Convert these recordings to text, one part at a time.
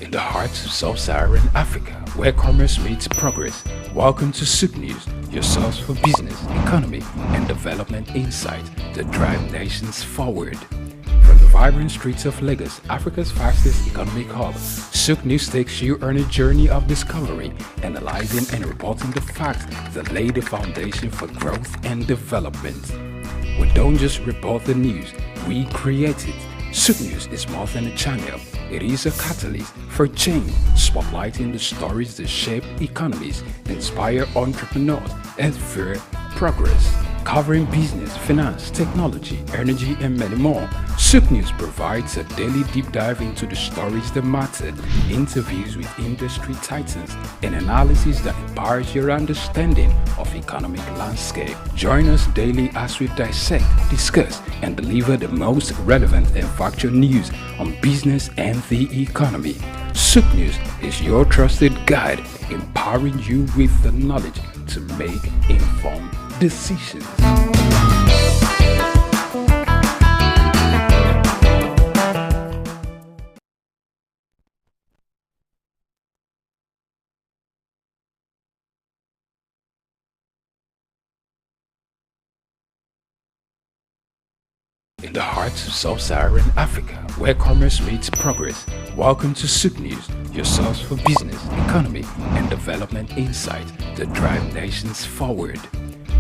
In the heart of sub-Saharan Africa, where commerce meets progress, welcome to Souq News, your source for business, economy, and development insight that drive nations forward. From the vibrant streets of Lagos, Africa's fastest economic hub, Souq News takes you on a journey of discovery, analyzing and reporting the facts that lay the foundation for growth and development. We don't just report the news, we create it. Souq News is more than a channel. It is a catalyst for change, spotlighting the stories that shape economies, inspire entrepreneurs, and fuel progress. Covering business, finance, technology, energy, and many more, Souq News provides a daily deep dive into the stories that matter, interviews with industry titans, and analysis that empowers your understanding of economic landscape. Join us daily as we dissect, discuss, and deliver the most relevant and factual news on business and the economy. Souq News is your trusted guide, empowering you with the knowledge to make informed decisions. In the heart of sub-Saharan Africa, where commerce meets progress, welcome to Souq News, your source for business, economy, and development insight that drive nations forward.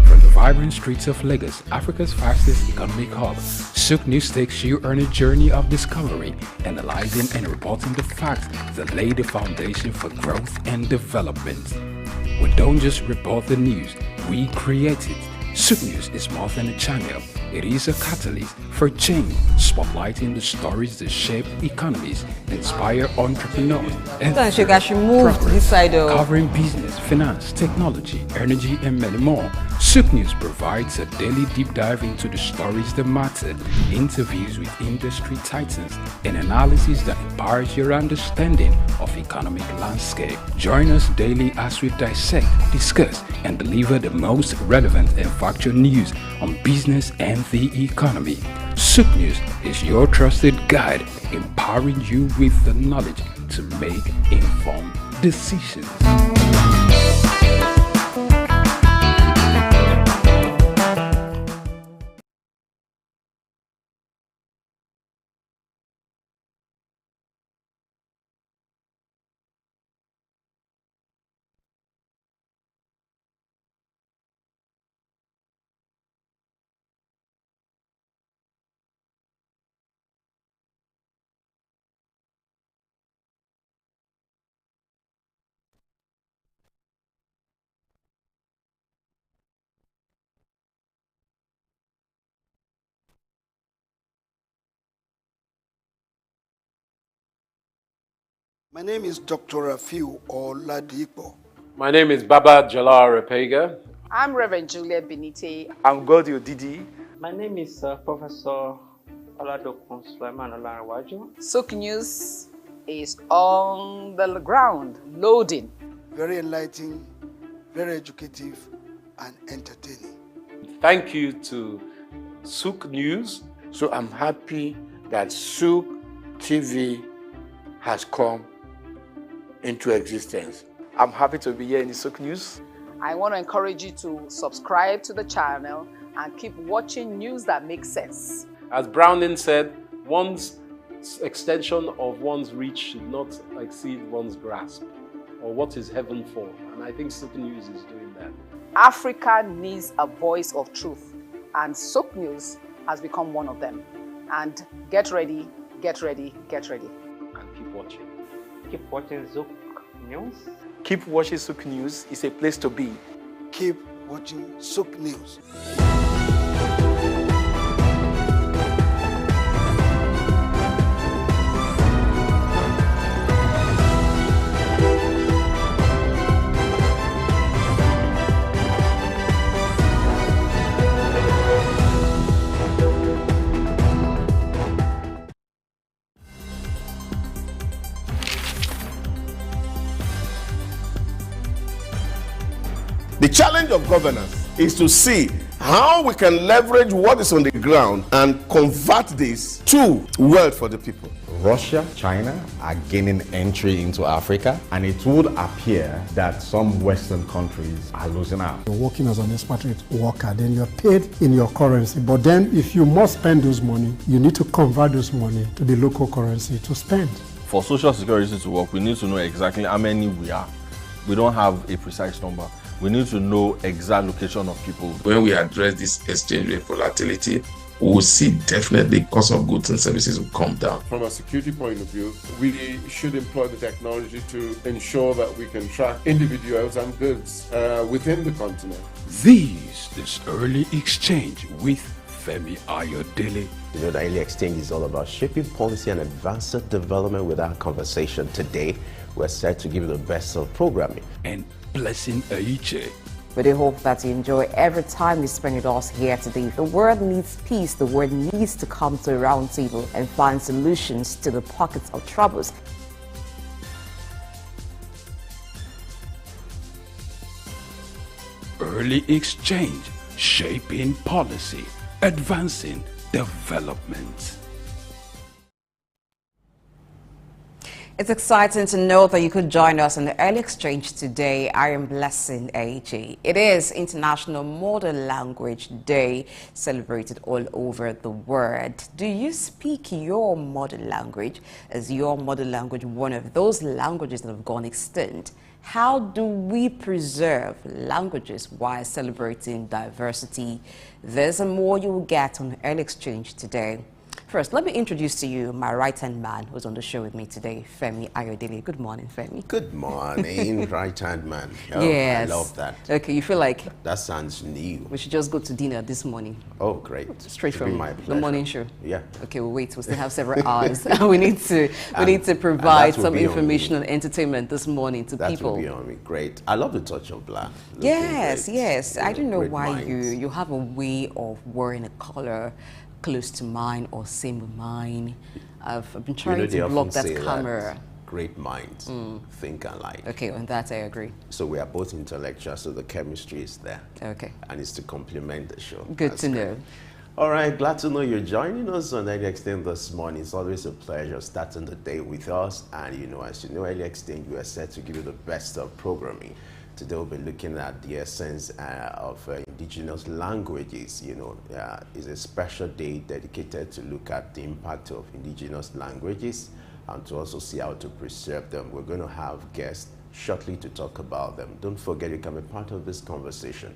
From the vibrant streets of Lagos, Africa's fastest economic hub, Souq News takes you on a journey of discovery, analyzing and reporting the facts that lay the foundation for growth and development. We don't just report the news, we create it. Souq News is more than a channel. It is a catalyst for change, spotlighting the stories that shape economies, inspire entrepreneurs, and covering business, finance, technology, energy, and many more. Souq News provides a daily deep dive into the stories that matter, interviews with industry titans, and analysis that empowers your understanding of economic landscape. Join us daily as we dissect, discuss, and deliver the most relevant and factual news on business and the economy. Souq News is your trusted guide, empowering you with the knowledge to make informed decisions. My name is Dr. Rafiu Oladipo. My name is Baba Jalal Repega. I'm Reverend Juliet Benite. I'm Godio Didi. My name is Professor Oladokun Sulaiman Olarawaju. Souq News is on the ground, loading. Very enlightening, very educative, and entertaining. Thank you to Souq News. So I'm happy that Souq TV has come into existence. I'm happy to be here in the Souq News. I want to encourage you to subscribe to the channel and keep watching news that makes sense. As Browning said, one's extension of one's reach should not exceed one's grasp, or what is heaven for. And I think Souq News is doing that. Africa needs a voice of truth, and Souq News has become one of them. And get ready, get ready, get ready. And keep watching. Keep watching Souq News. Keep watching Souq News. It's a place to be. Keep watching Souq News. The challenge of governance is to see how we can leverage what is on the ground and convert this to wealth for the people. Russia, China are gaining entry into Africa, and it would appear that some Western countries are losing out. You're working as an expatriate worker, then you're paid in your currency. But then if you must spend those money, you need to convert those money to the local currency to spend. For Social Security to work, we need to know exactly how many we are. We don't have a precise number. We need to know exact location of people. When we address this exchange rate volatility, we will see definitely cost of goods and services will come down. From a security point of view, we should employ the technology to ensure that we can track individuals and goods within the continent. This is Early Exchange with Femi Ayodele. You know, the Early Exchange is all about shaping policy and advancing development. With our conversation today, we're set to give you the best of programming. And Blessing Aiche. We do hope that you enjoy every time you spend with us here today. The world needs peace. The world needs to come to a round table and find solutions to the pockets of troubles. Early Exchange, shaping policy, advancing development. It's exciting to know that you could join us in the Early Exchange today. I am Blessing AG. It is International Mother Language Day, celebrated all over the world. Do you speak your mother language? Is your mother language one of those languages that have gone extinct? How do we preserve languages while celebrating diversity? There's more you will get on Early Exchange today. First, let me introduce to you my right-hand man who's on the show with me today, Femi Ayodele. Good morning, Femi. Good morning, right-hand man. Oh, yes. I love that. Okay, you feel like that sounds new. We should just go to dinner this morning. Oh, great. Straight from the morning show. Yeah. Okay, we'll wait. We still have several hours. we need to provide some information and entertainment this morning to people. That will be on me. Great. I love the touch of black. Yes, yes. I don't know why minds. you have a way of wearing a color close to mine or same with mine. I've been trying to block that camera. That great minds think alike. Okay, on that I agree. So we are both intellectuals, so the chemistry is there. Okay. And it's to complement the show. Good to know. All right, glad to know you're joining us on Early Exchange this morning. It's always a pleasure starting the day with us. And you know, as you know, Early Exchange, we are set to give you the best of programming. Today we'll be looking at the essence of indigenous languages. You know, it's a special day dedicated to look at the impact of indigenous languages and to also see how to preserve them. We're going to have guests shortly to talk about them. Don't forget you can be part of this conversation.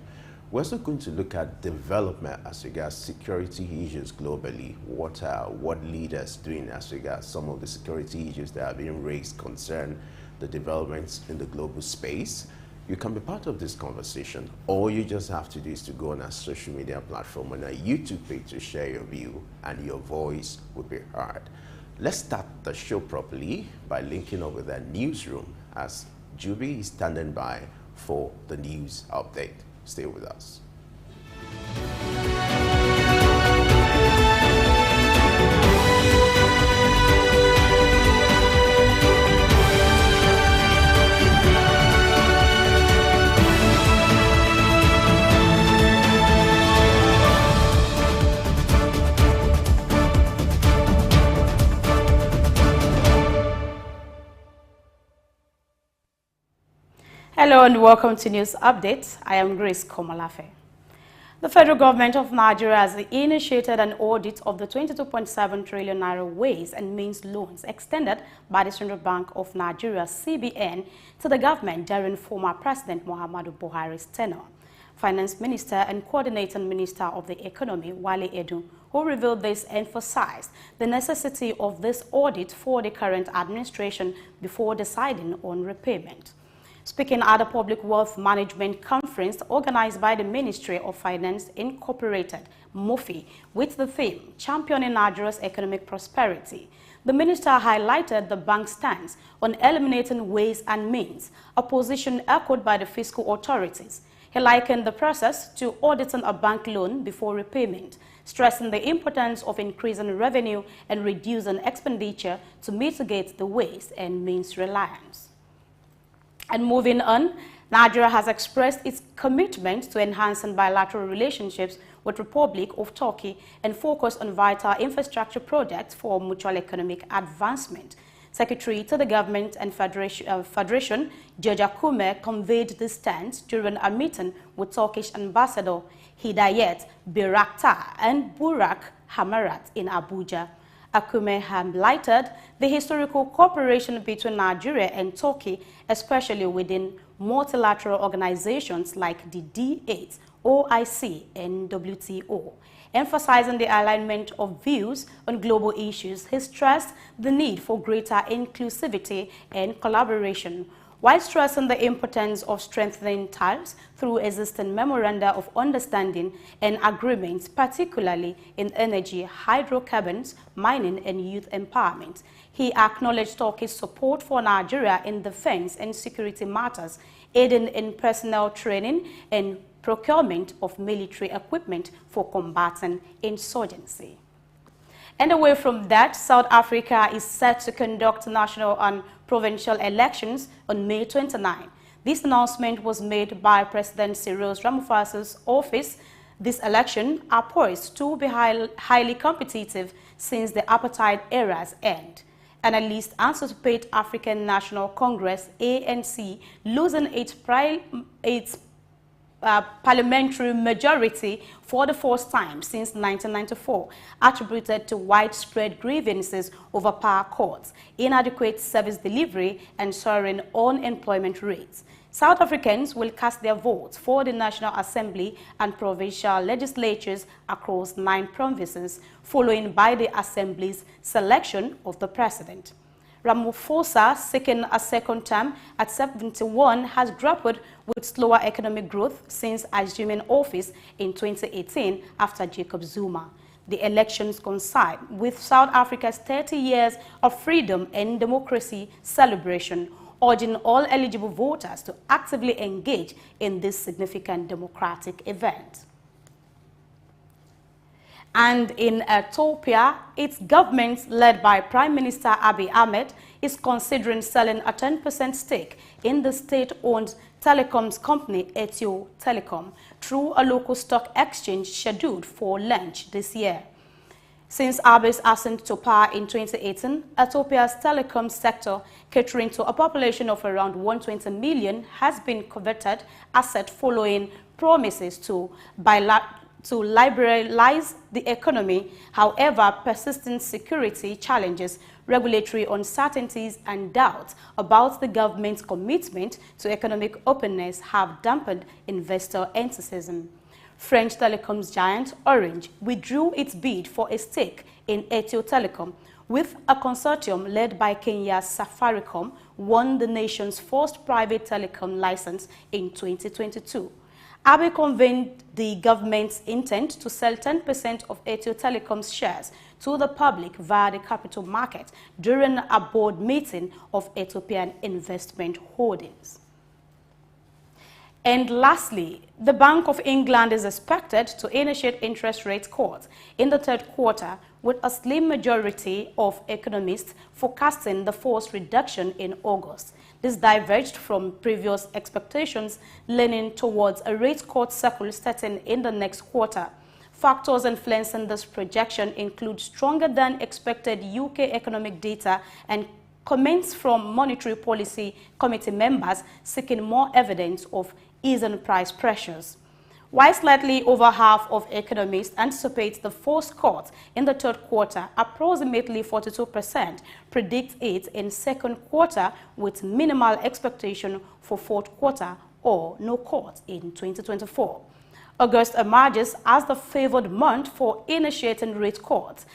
We're also going to look at development as regards security issues globally. What leaders doing as regards some of the security issues that are being raised concern the developments in the global space. You can be part of this conversation. All you just have to do is to go on our social media platform on our YouTube page to share your view, and your voice will be heard. Let's start the show properly by linking up with our newsroom as Juby is standing by for the news update. Stay with us. Hello and welcome to News Update. I am Grace Komalafe. The federal government of Nigeria has initiated an audit of the 22.7 trillion naira ways and means loans extended by the Central Bank of Nigeria, CBN, to the government during former President Muhammadu Buhari's tenure. Finance Minister and Coordinating Minister of the Economy, Wale Edu, who revealed this, emphasized the necessity of this audit for the current administration before deciding on repayment. Speaking at a public wealth management conference organized by the Ministry of Finance Incorporated, MOFI, with the theme Championing Nigeria's Economic Prosperity, the minister highlighted the bank's stance on eliminating ways and means, a position echoed by the fiscal authorities. He likened the process to auditing a bank loan before repayment, stressing the importance of increasing revenue and reducing expenditure to mitigate the ways and means reliance. And moving on, Nigeria has expressed its commitment to enhancing bilateral relationships with Republic of Turkey and focus on vital infrastructure projects for mutual economic advancement. Secretary to the Government and Federation, Georgia Kume, conveyed this stance during a meeting with Turkish Ambassador Hidayet Biraktar and Burak Hamarat in Abuja. Akume highlighted the historical cooperation between Nigeria and Turkey, especially within multilateral organizations like the D8, OIC, and WTO. Emphasizing the alignment of views on global issues, he stressed the need for greater inclusivity and collaboration, while stressing the importance of strengthening ties through existing memoranda of understanding and agreements, particularly in energy, hydrocarbons, mining, and youth empowerment. He acknowledged Turkey's support for Nigeria in defense and security matters, aiding in personnel training and procurement of military equipment for combating insurgency. And away from that, South Africa is set to conduct national and provincial elections on May 29. This announcement was made by President Cyril Ramaphosa's office. This election are poised to be highly competitive since the apartheid era's end. Analysts anticipate African National Congress, ANC, losing its parliamentary majority for the first time since 1994, attributed to widespread grievances over power cuts, inadequate service delivery, and soaring unemployment rates. South Africans will cast their votes for the National Assembly and provincial legislatures across 9 provinces, following by the Assembly's selection of the president. Ramaphosa, seeking a second term at 71, has grappled with slower economic growth since assuming office in 2018 after Jacob Zuma. The elections coincide with South Africa's 30 years of freedom and democracy celebration, urging all eligible voters to actively engage in this significant democratic event. And in Ethiopia, its government, led by Prime Minister Abiy Ahmed, is considering selling a 10% stake in the state-owned telecoms company Ethio Telecom through a local stock exchange scheduled for launch this year. Since Abiy's ascent to power in 2018, Ethiopia's telecom sector, catering to a population of around 120 million, has been coveted asset following promises to liberalize the economy. However, persistent security challenges, regulatory uncertainties, and doubts about the government's commitment to economic openness have dampened investor enthusiasm. French telecoms giant Orange withdrew its bid for a stake in Ethio Telecom, with a consortium led by Kenya's Safaricom won the nation's first private telecom license in 2022. Abiy conveyed the government's intent to sell 10% of Ethio Telecom's shares to the public via the capital market during a board meeting of Ethiopian Investment Holdings. And lastly, the Bank of England is expected to initiate interest rate cuts in the third quarter, with a slim majority of economists forecasting the first reduction in August. This diverged from previous expectations, leaning towards a rate cut cycle starting in the next quarter. Factors influencing this projection include stronger than expected UK economic data and comments from Monetary Policy Committee members seeking more evidence of easing price pressures. While slightly over half of economists anticipate the first cut in the third quarter, approximately 42% predict it in second quarter, with minimal expectation for fourth quarter or no cut in 2024. August emerges as the favored month for initiating rate cuts,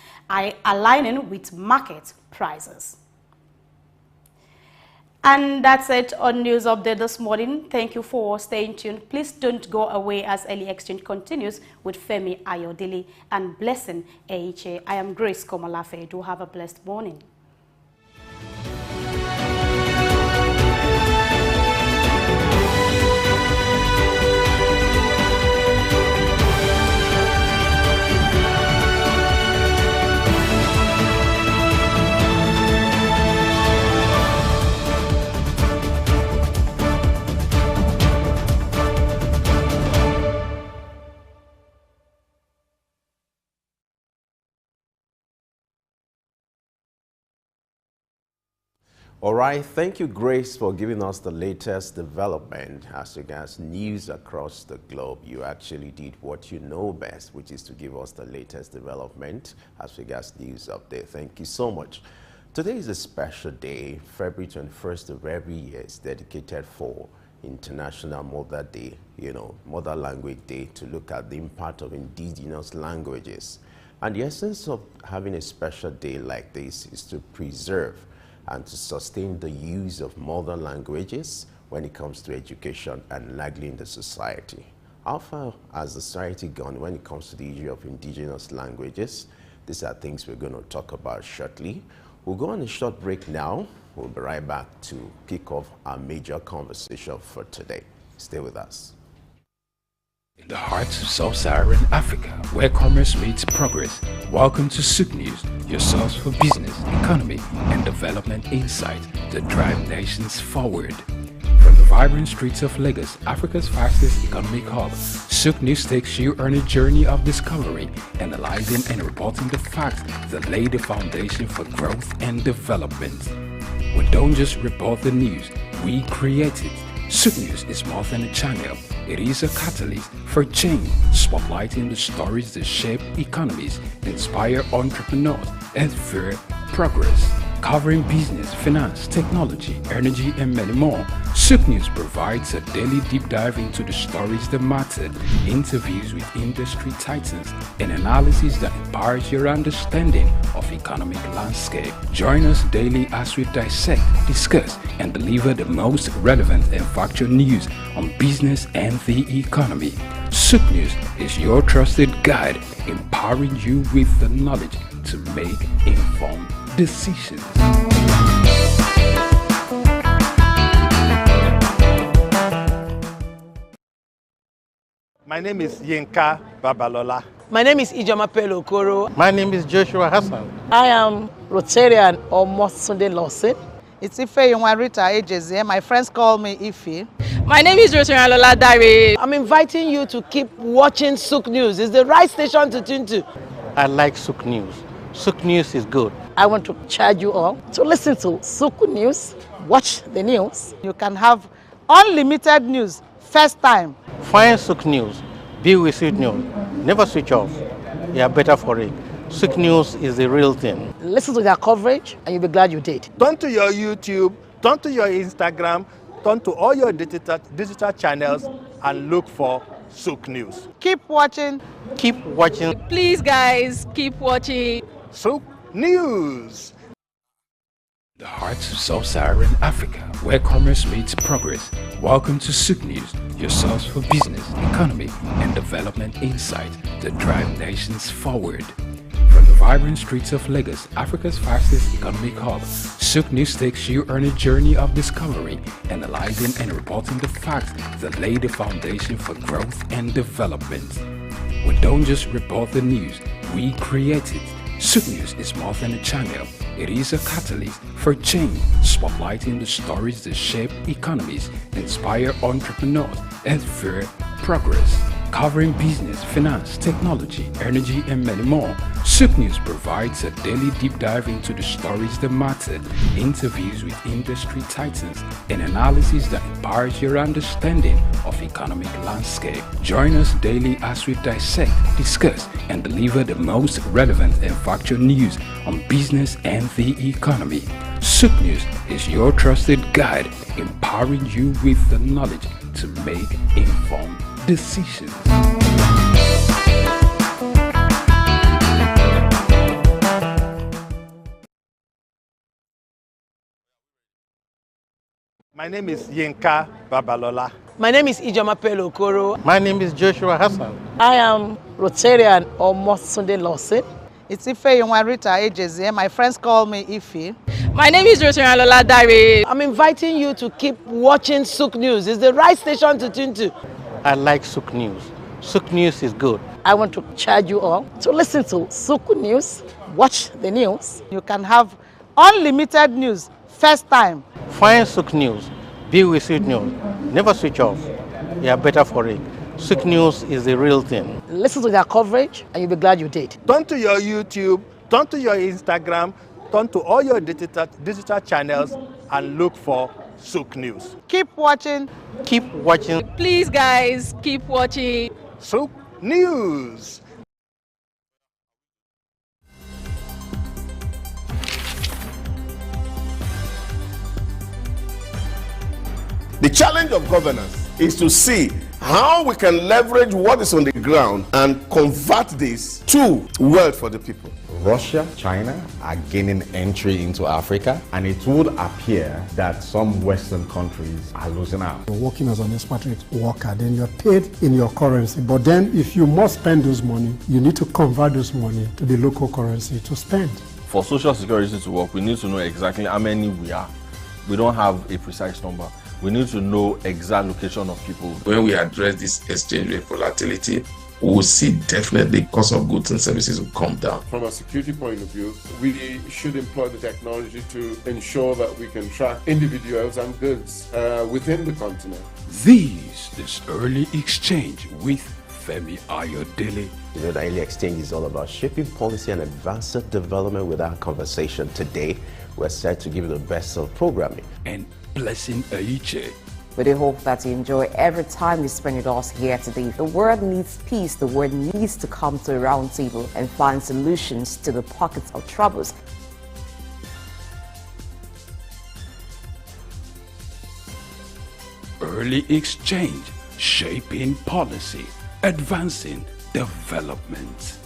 aligning with market prices. And that's it on News Update this morning. Thank you for staying tuned. Please don't go away as Early Exchange continues with Femi Ayodele and Blessing AHA. I am Grace Komalafe. Do have a blessed morning. All right, thank you, Grace, for giving us the latest development as regards news across the globe. You actually did what you know best, which is to give us the latest development as regards news update. Thank you so much. Today is a special day. February 21st of every year is dedicated for International Mother Day, Mother Language Day, to look at the impact of indigenous languages. And the essence of having a special day like this is to preserve and to sustain the use of mother languages when it comes to education and largely in the society. How far has the society gone when it comes to the issue of indigenous languages? These are things we're going to talk about shortly. We'll go on a short break now. We'll be right back to kick off our major conversation for today. Stay with us. In the heart of sub-Saharan Africa, where commerce meets progress, welcome to Souq News, your source for business, economy, and development insight that drive nations forward. From the vibrant streets of Lagos, Africa's fastest economic hub, Souq News takes you on a journey of discovery, analyzing and reporting the facts that lay the foundation for growth and development. We don't just report the news, we create it. Souq News is more than a channel. It is a catalyst for change, spotlighting the stories that shape economies, inspire entrepreneurs, and fuel progress. Covering business, finance, technology, energy, and many more, Souq News provides a daily deep dive into the stories that matter, interviews with industry titans, and analysis that empowers your understanding of economic landscape. Join us daily as we dissect, discuss, and deliver the most relevant and factual news on business and the economy. Souq News is your trusted guide, empowering you with the knowledge to make informed decisions. My name is Yinka Babalola. My name is Ijoma Pelokoro. My name is Joshua Hassan. I am Rotarian or Mosunde Lawson. It's Ife Yunwarita Ejeze. My friends call me Ife. My name is Rotarian Lola Dare. I'm inviting you to keep watching Souq News. It's the right station to tune to. I like Souq News. Souq News is good. I want to charge you all to listen to Souq News, watch the news. You can have unlimited news first time. Find Souq News. Be with Souq News. Never switch off. You are better for it. Souq News is the real thing. Listen to their coverage and you'll be glad you did. Turn to your YouTube, turn to your Instagram, turn to all your digital channels and look for Souq News. Keep watching. Keep watching. Please guys, keep watching Souq News. The heart of sub-Saharan Africa, where commerce meets progress. Welcome to Souq News, your source for business, economy, and development insight that drive nations forward. From the vibrant streets of Lagos, Africa's fastest economic hub, Souq News takes you on a journey of discovery, analyzing and reporting the facts that lay the foundation for growth and development. We don't just report the news, we create it. Souq News is more than a channel. It is a catalyst for change, spotlighting the stories that shape economies, inspire entrepreneurs, and fuel progress. Covering business, finance, technology, energy, and many more, Souq News provides a daily deep dive into the stories that matter, interviews with industry titans, and analysis that empowers your understanding of economic landscape. Join us daily as we dissect, discuss, and deliver the most relevant and factual news on business and the economy. Souq News is your trusted guide, empowering you with the knowledge to make informed decisions. My name is Yinka Babalola. My name is Ijoma Pelokoro. My name is Joshua Hassan. I am Rotarian or Mosunde Lawson. It's Ife Yunwarita Ejeze. My friends call me Ife. My name is Rotarian Lola Dare. I'm inviting you to keep watching Souq News. It's the right station to tune to. I like Souq News. Souq News is good. I want to charge you all to listen to Souq News, watch the news. You can have unlimited news first time. Find Souq News. Be with Souq News. Never switch off. You are better for it. Souq News is the real thing. Listen to their coverage and you'll be glad you did. Turn to your YouTube, turn to your Instagram, turn to all your digital channels and look for Souq News. Keep watching. Keep watching Please, guys, keep watching Souq News. The challenge of governance is to see how we can leverage what is on the ground and convert this to wealth for the people. Russia, China are gaining entry into Africa, and it would appear that some Western countries are losing out. You're working as an expatriate worker, then you're paid in your currency. But then if you must spend those money, you need to convert those money to the local currency to spend. For Social Security to work, we need to know exactly how many we are. We don't have a precise number. We need to know exact location of people. When we address this exchange rate volatility, we will see definitely cost of goods and services will come down. From a security point of view, we should employ the technology to ensure that we can track individuals and goods within the continent. This early exchange with Femi Ayodele. You know, the early exchange is all about shaping policy and advancing development. With our conversation today, we're set to give you the best of programming. And Blessing Aiche. We do hope that you enjoy every time you spend with us here today. The world needs peace. The world needs to come to a round table and find solutions to the pockets of troubles. Early exchange, shaping policy, advancing development.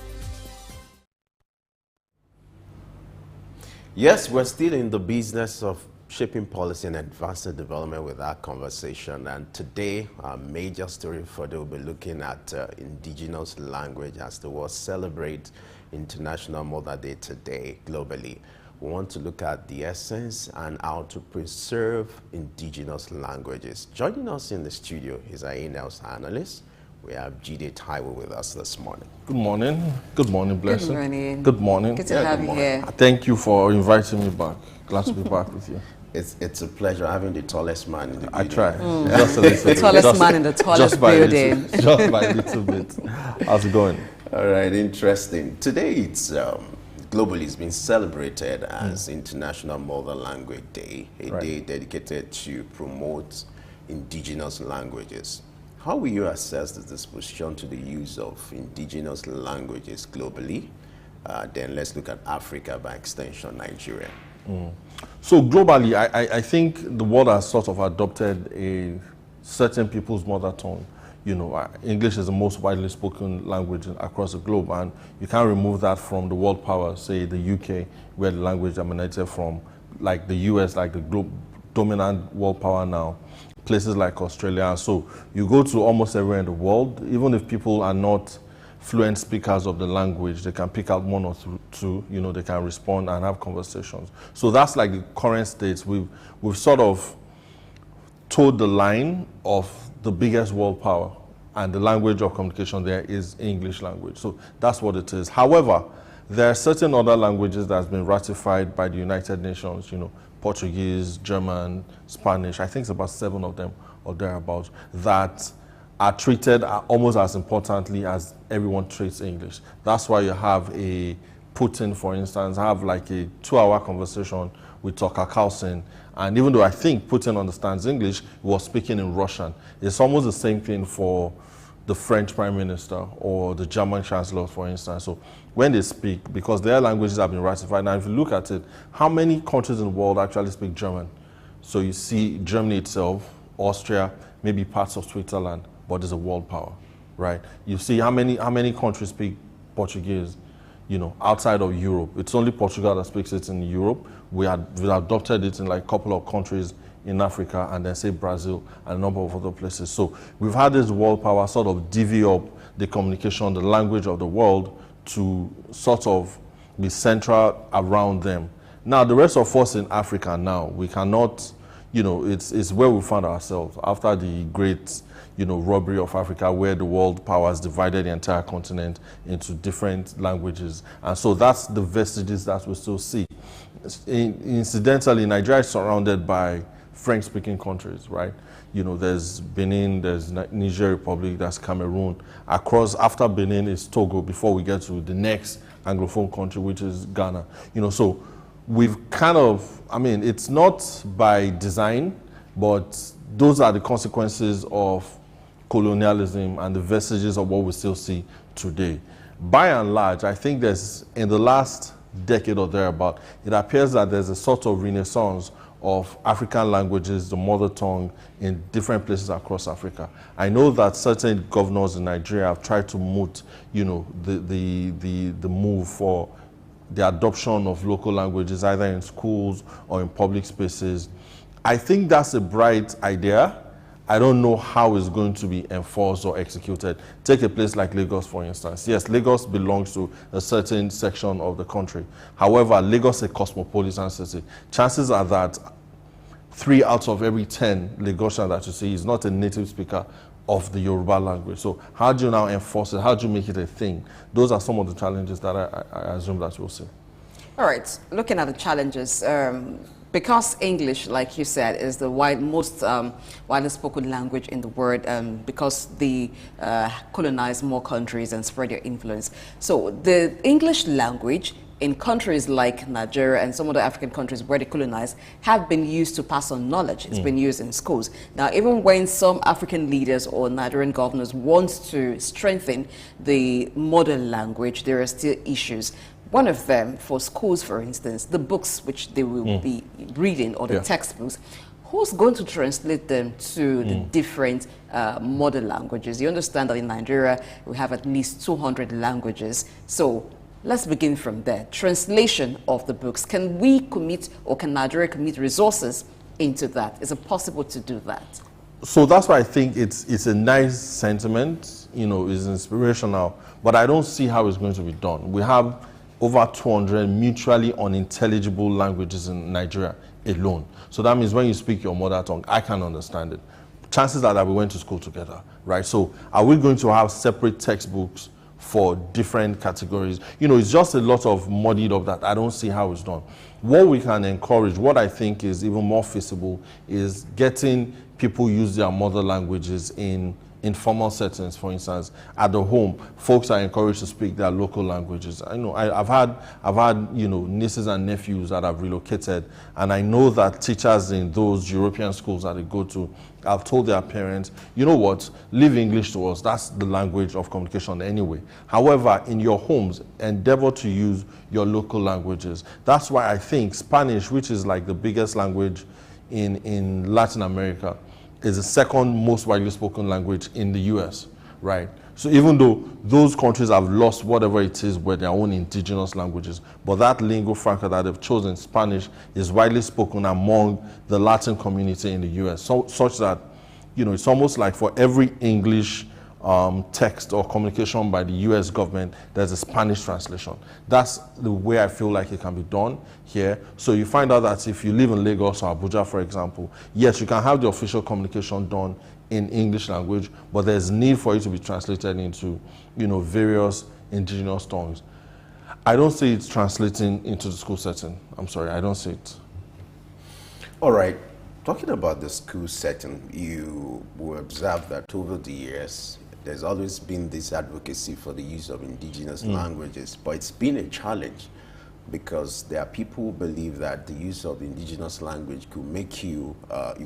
Yes, we're still in the business of shaping policy and advancing development with our conversation. And today, our major story for today, we'll be looking at indigenous language as the world celebrates International Mother Day today globally. We want to look at the essence and how to preserve indigenous languages. Joining us in the studio is our in-house analyst. We have Jide Taiwo with us this morning. Good morning. Good morning, Blessing. Good morning. Good morning. Good to have you here. Thank you for inviting me back. Glad to be back with you. It's a pleasure having the tallest man in the building. I try. Just a little the tallest man in the tallest building. Just by a little bit. How's it going? All right, interesting. Today it's globally it's been celebrated as International Mother Language Day, a day dedicated to promote indigenous languages. How will you assess the disposition to the use of indigenous languages globally? Then let's look at Africa, by extension, Nigeria. So globally, I think the world has sort of adopted a certain people's mother tongue. You know, English is the most widely spoken language across the globe, and you can't remove that from the world power, say the UK, where the language emanated from, like the US, like the dominant world power now, places like Australia. So you go to almost everywhere in the world, even if people are not fluent speakers of the language, they can pick out one or two, you know, they can respond and have conversations. So that's like the current state. We've sort of towed the line of the biggest world power, and the language of communication there is English language. So that's what it is. However, there are certain other languages that have been ratified by the United Nations, you know, Portuguese, German, Spanish, I think it's about 7 of them or thereabouts, that are treated almost as importantly as everyone treats English. That's why you have a Putin, for instance, have like a 2-hour conversation with Tucker Carlson. And even though I think Putin understands English, he was speaking in Russian. It's almost the same thing for the French Prime Minister or the German Chancellor, for instance. So when they speak, because their languages have been ratified, now if you look at it, how many countries in the world actually speak German? So you see Germany itself, Austria, maybe parts of Switzerland, but it's a world power, right? You see how many countries speak Portuguese, you know, outside of Europe. It's only Portugal that speaks it in Europe. We adopted it in like a couple of countries in Africa, and then say Brazil and a number of other places. So we've had this world power sort of divvy up the communication, the language of the world to sort of be central around them. Now, the rest of us in Africa now, we cannot, you know, it's where we found ourselves after the great, you know, robbery of Africa, where the world powers divided the entire continent into different languages. And so that's the vestiges that we still see. Incidentally, Nigeria is surrounded by French-speaking countries, right? You know, there's Benin, there's Niger Republic, there's Cameroon. Across, after Benin is Togo, before we get to the next Anglophone country, which is Ghana. You know, so we've kind of, I mean, it's not by design, but those are the consequences of colonialism and the vestiges of what we still see today. By and large, I think there's, in the last decade or thereabout, it appears that there's a sort of renaissance of African languages, the mother tongue, in different places across Africa. I know that certain governors in Nigeria have tried to moot, you know, the move for the adoption of local languages, either in schools or in public spaces. I think that's a bright idea. I don't know how it's going to be enforced or executed. Take a place like Lagos, for instance. Yes, Lagos belongs to a certain section of the country. However, Lagos is a cosmopolitan city. Chances are that 3 out of every 10 Lagosians that you see is not a native speaker of the Yoruba language. So how do you now enforce it? How do you make it a thing? Those are some of the challenges that I assume that we'll see. All right, looking at the challenges, because English, like you said, is the most widely spoken language in the world, because they colonized more countries and spread their influence. So the English language in countries like Nigeria and some other African countries where they colonized have been used to pass on knowledge. It's been used in schools. Now, even when some African leaders or Nigerian governors want to strengthen the mother language, there are still issues. One of them, for schools, for instance, the books which they will be reading, or the textbooks, who's going to translate them to the different mother languages? You understand that in Nigeria, we have at least 200 languages. So let's begin from there. Translation of the books. Can we commit, or can Nigeria commit resources into that? Is it possible to do that? So that's why I think it's a nice sentiment, you know, it's inspirational, but I don't see how it's going to be done. We have over 200 mutually unintelligible languages in Nigeria alone. So that means when you speak your mother tongue, I can understand it. Chances are that we went to school together, right? So are we going to have separate textbooks for different categories? You know, it's just a lot of muddied up that I don't see how it's done. What we can encourage, what I think is even more feasible, is getting people use their mother languages in informal settings. For instance, at the home, folks are encouraged to speak their local languages. I know I've had you know, nieces and nephews that have relocated, and I know that teachers in those European schools that they go to have told their parents, you know what, leave English to us. That's the language of communication anyway. However, in your homes, endeavor to use your local languages. That's why I think Spanish, which is like the biggest language in Latin America, is the second most widely spoken language in the US, right? So even though those countries have lost whatever it is with their own indigenous languages, but that lingua franca that they've chosen, Spanish, is widely spoken among the Latin community in the US, so, such that, you know, it's almost like for every English text or communication by the US government, there's a Spanish translation. That's the way I feel like it can be done here. So you find out that if you live in Lagos or Abuja, for example, yes, you can have the official communication done in English language, but there's need for it to be translated into, you know, various indigenous tongues. I don't see it translating into the school setting. I'm sorry, I don't see it. All right. Talking about the school setting, you will observe that over the years, there's always been this advocacy for the use of indigenous languages, but it's been a challenge because there are people who believe that the use of indigenous language could make you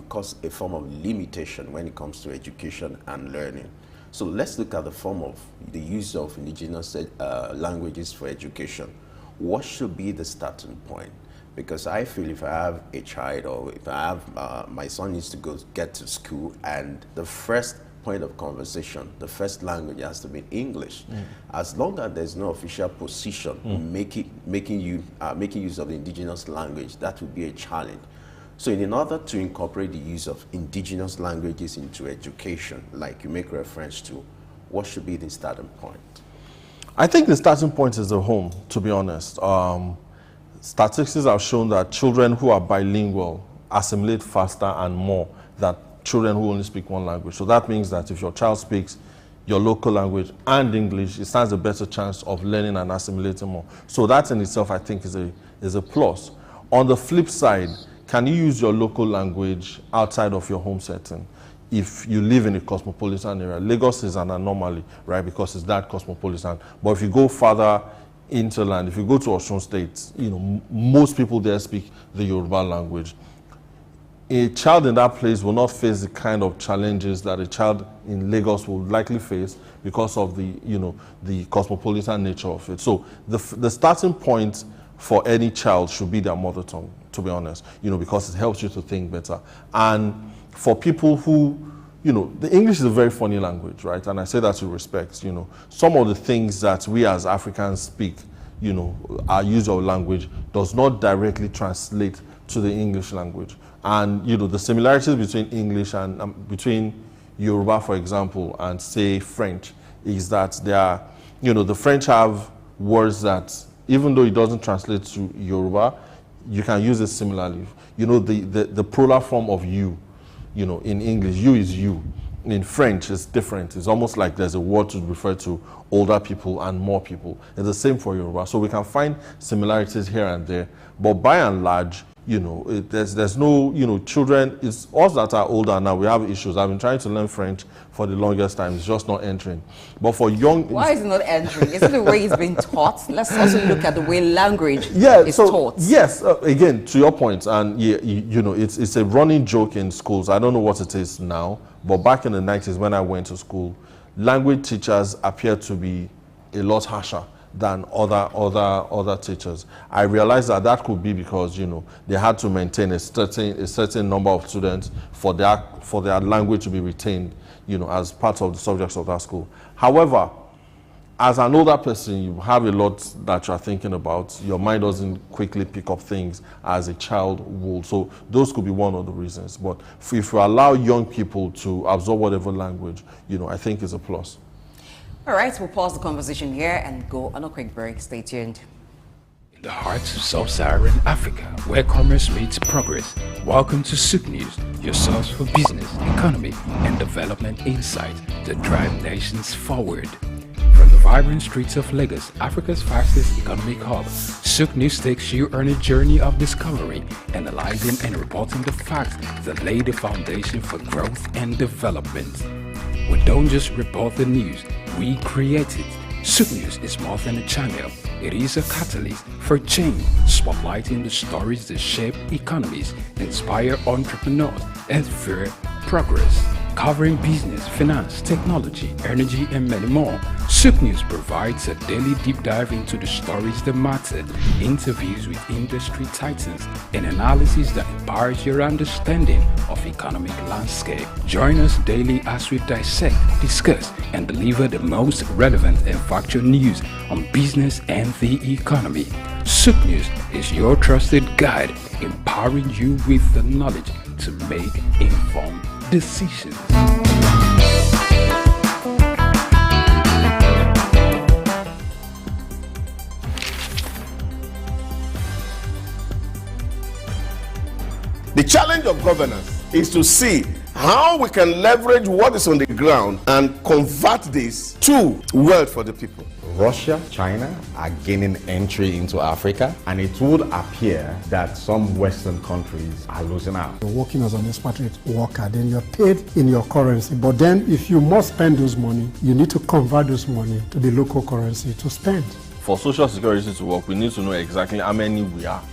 cause a form of limitation when it comes to education and learning. So let's look at the form of the use of indigenous languages for education. What should be the starting point? Because I feel if I have a child, or if I have my son needs to get to school, and the first point of conversation, the first language has to be English. As long as there's no official position making use of the indigenous language, that would be a challenge. So in order to incorporate the use of indigenous languages into education, like you make reference to, what should be the starting point? I think the starting point is the home, to be honest. Statistics have shown that children who are bilingual assimilate faster and more than children who only speak one language. So that means that if your child speaks your local language and English, it stands a better chance of learning and assimilating more. So that in itself, I think, is a plus. On the flip side, can you use your local language outside of your home setting? If you live in a cosmopolitan area, Lagos is an anomaly, right? Because it's that cosmopolitan. But if you go further interland, if you go to Osun State, most people there speak the Yoruba language. A child in that place will not face the kind of challenges that a child in Lagos will likely face because of the cosmopolitan nature of it. So the starting point for any child should be their mother tongue, to be honest, because it helps you to think better. And for people who, the English is a very funny language, right? And I say that with respect, some of the things that we as Africans speak, our use of language does not directly translate to the English language. And, the similarities between English and between Yoruba, for example, and say French is that they are, the French have words that, even though it doesn't translate to Yoruba, you can use it similarly. The plural form of you, in English, you is you. In French, it's different. It's almost like there's a word to refer to older people and more people. It's the same for Yoruba. So we can find similarities here and there. But by and large, there's no, children, it's us that are older now, we have issues. I've been trying to learn French for the longest time. It's just not entering. But for young... Why is it not entering? Is it the way it's been taught? Let's also look at the way language is taught. Yes, again, to your point, and it's a running joke in schools. I don't know what it is now, but back in the 90s when I went to school, language teachers appeared to be a lot harsher than other teachers. I realized that could be because they had to maintain a certain number of students for their language to be retained as part of the subjects of that school. However, as an older person, you have a lot that you're thinking about. Your mind doesn't quickly pick up things as a child would. So those could be one of the reasons. But if you allow young people to absorb whatever language, I think it's a plus. All right, we'll pause the conversation here and go on a quick break. Stay tuned. In the heart of sub-Saharan Africa, where commerce meets progress, welcome to Souq News, your source for business, economy, and development insight that drive nations forward. From the vibrant streets of Lagos, Africa's fastest economic hub, Souq News takes you on a journey of discovery, analyzing and reporting the facts that lay the foundation for growth and development. We don't just report the news, we create it. Souq News is more than a channel. It is a catalyst for change, spotlighting the stories that shape economies, inspire entrepreneurs, and fuel progress. Covering business, finance, technology, energy, and many more, Souq News provides a daily deep dive into the stories that matter, interviews with industry titans, and analysis that empowers your understanding of economic landscape. Join us daily as we dissect, discuss, and deliver the most relevant and factual news on business and the economy. Souq News is your trusted guide, empowering you with the knowledge to make informed decisions. The challenge of governance is to see how we can leverage what is on the ground and convert this to wealth for the people. Russia, China are gaining entry into Africa, and it would appear that some Western countries are losing out. You're working as an expatriate worker, then you're paid in your currency. But then if you must spend those money, you need to convert those money to the local currency to spend. For Social Security to work, we need to know exactly how many we are.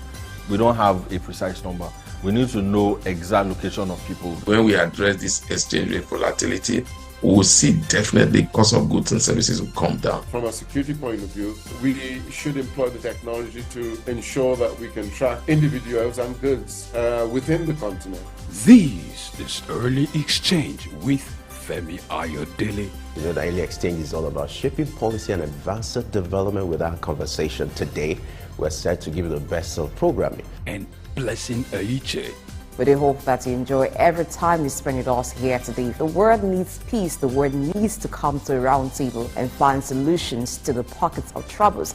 We don't have a precise number. We need to know exact location of people. When we address this exchange rate volatility, we will see definitely cost of goods and services will come down. From a security point of view, we should employ the technology to ensure that we can track individuals and goods within the continent. This is Early Exchange with Femi Ayodele. The Early Exchange is all about shaping policy and advancing development. With our conversation today, we're set to give you the best of programming. And Blessing Aiche. We do hope that you enjoy every time you spend with us here today. The world needs peace. The world needs to come to a round table and find solutions to the pockets of troubles.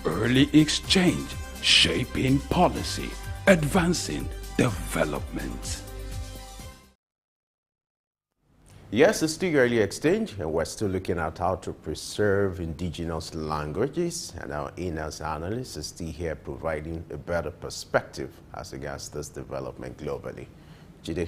Early Exchange, shaping policy, advancing development. Yes, it's still Early Exchange, and we're still looking at how to preserve indigenous languages, and our in-house analyst is still here providing a better perspective as regards this development globally. Jide?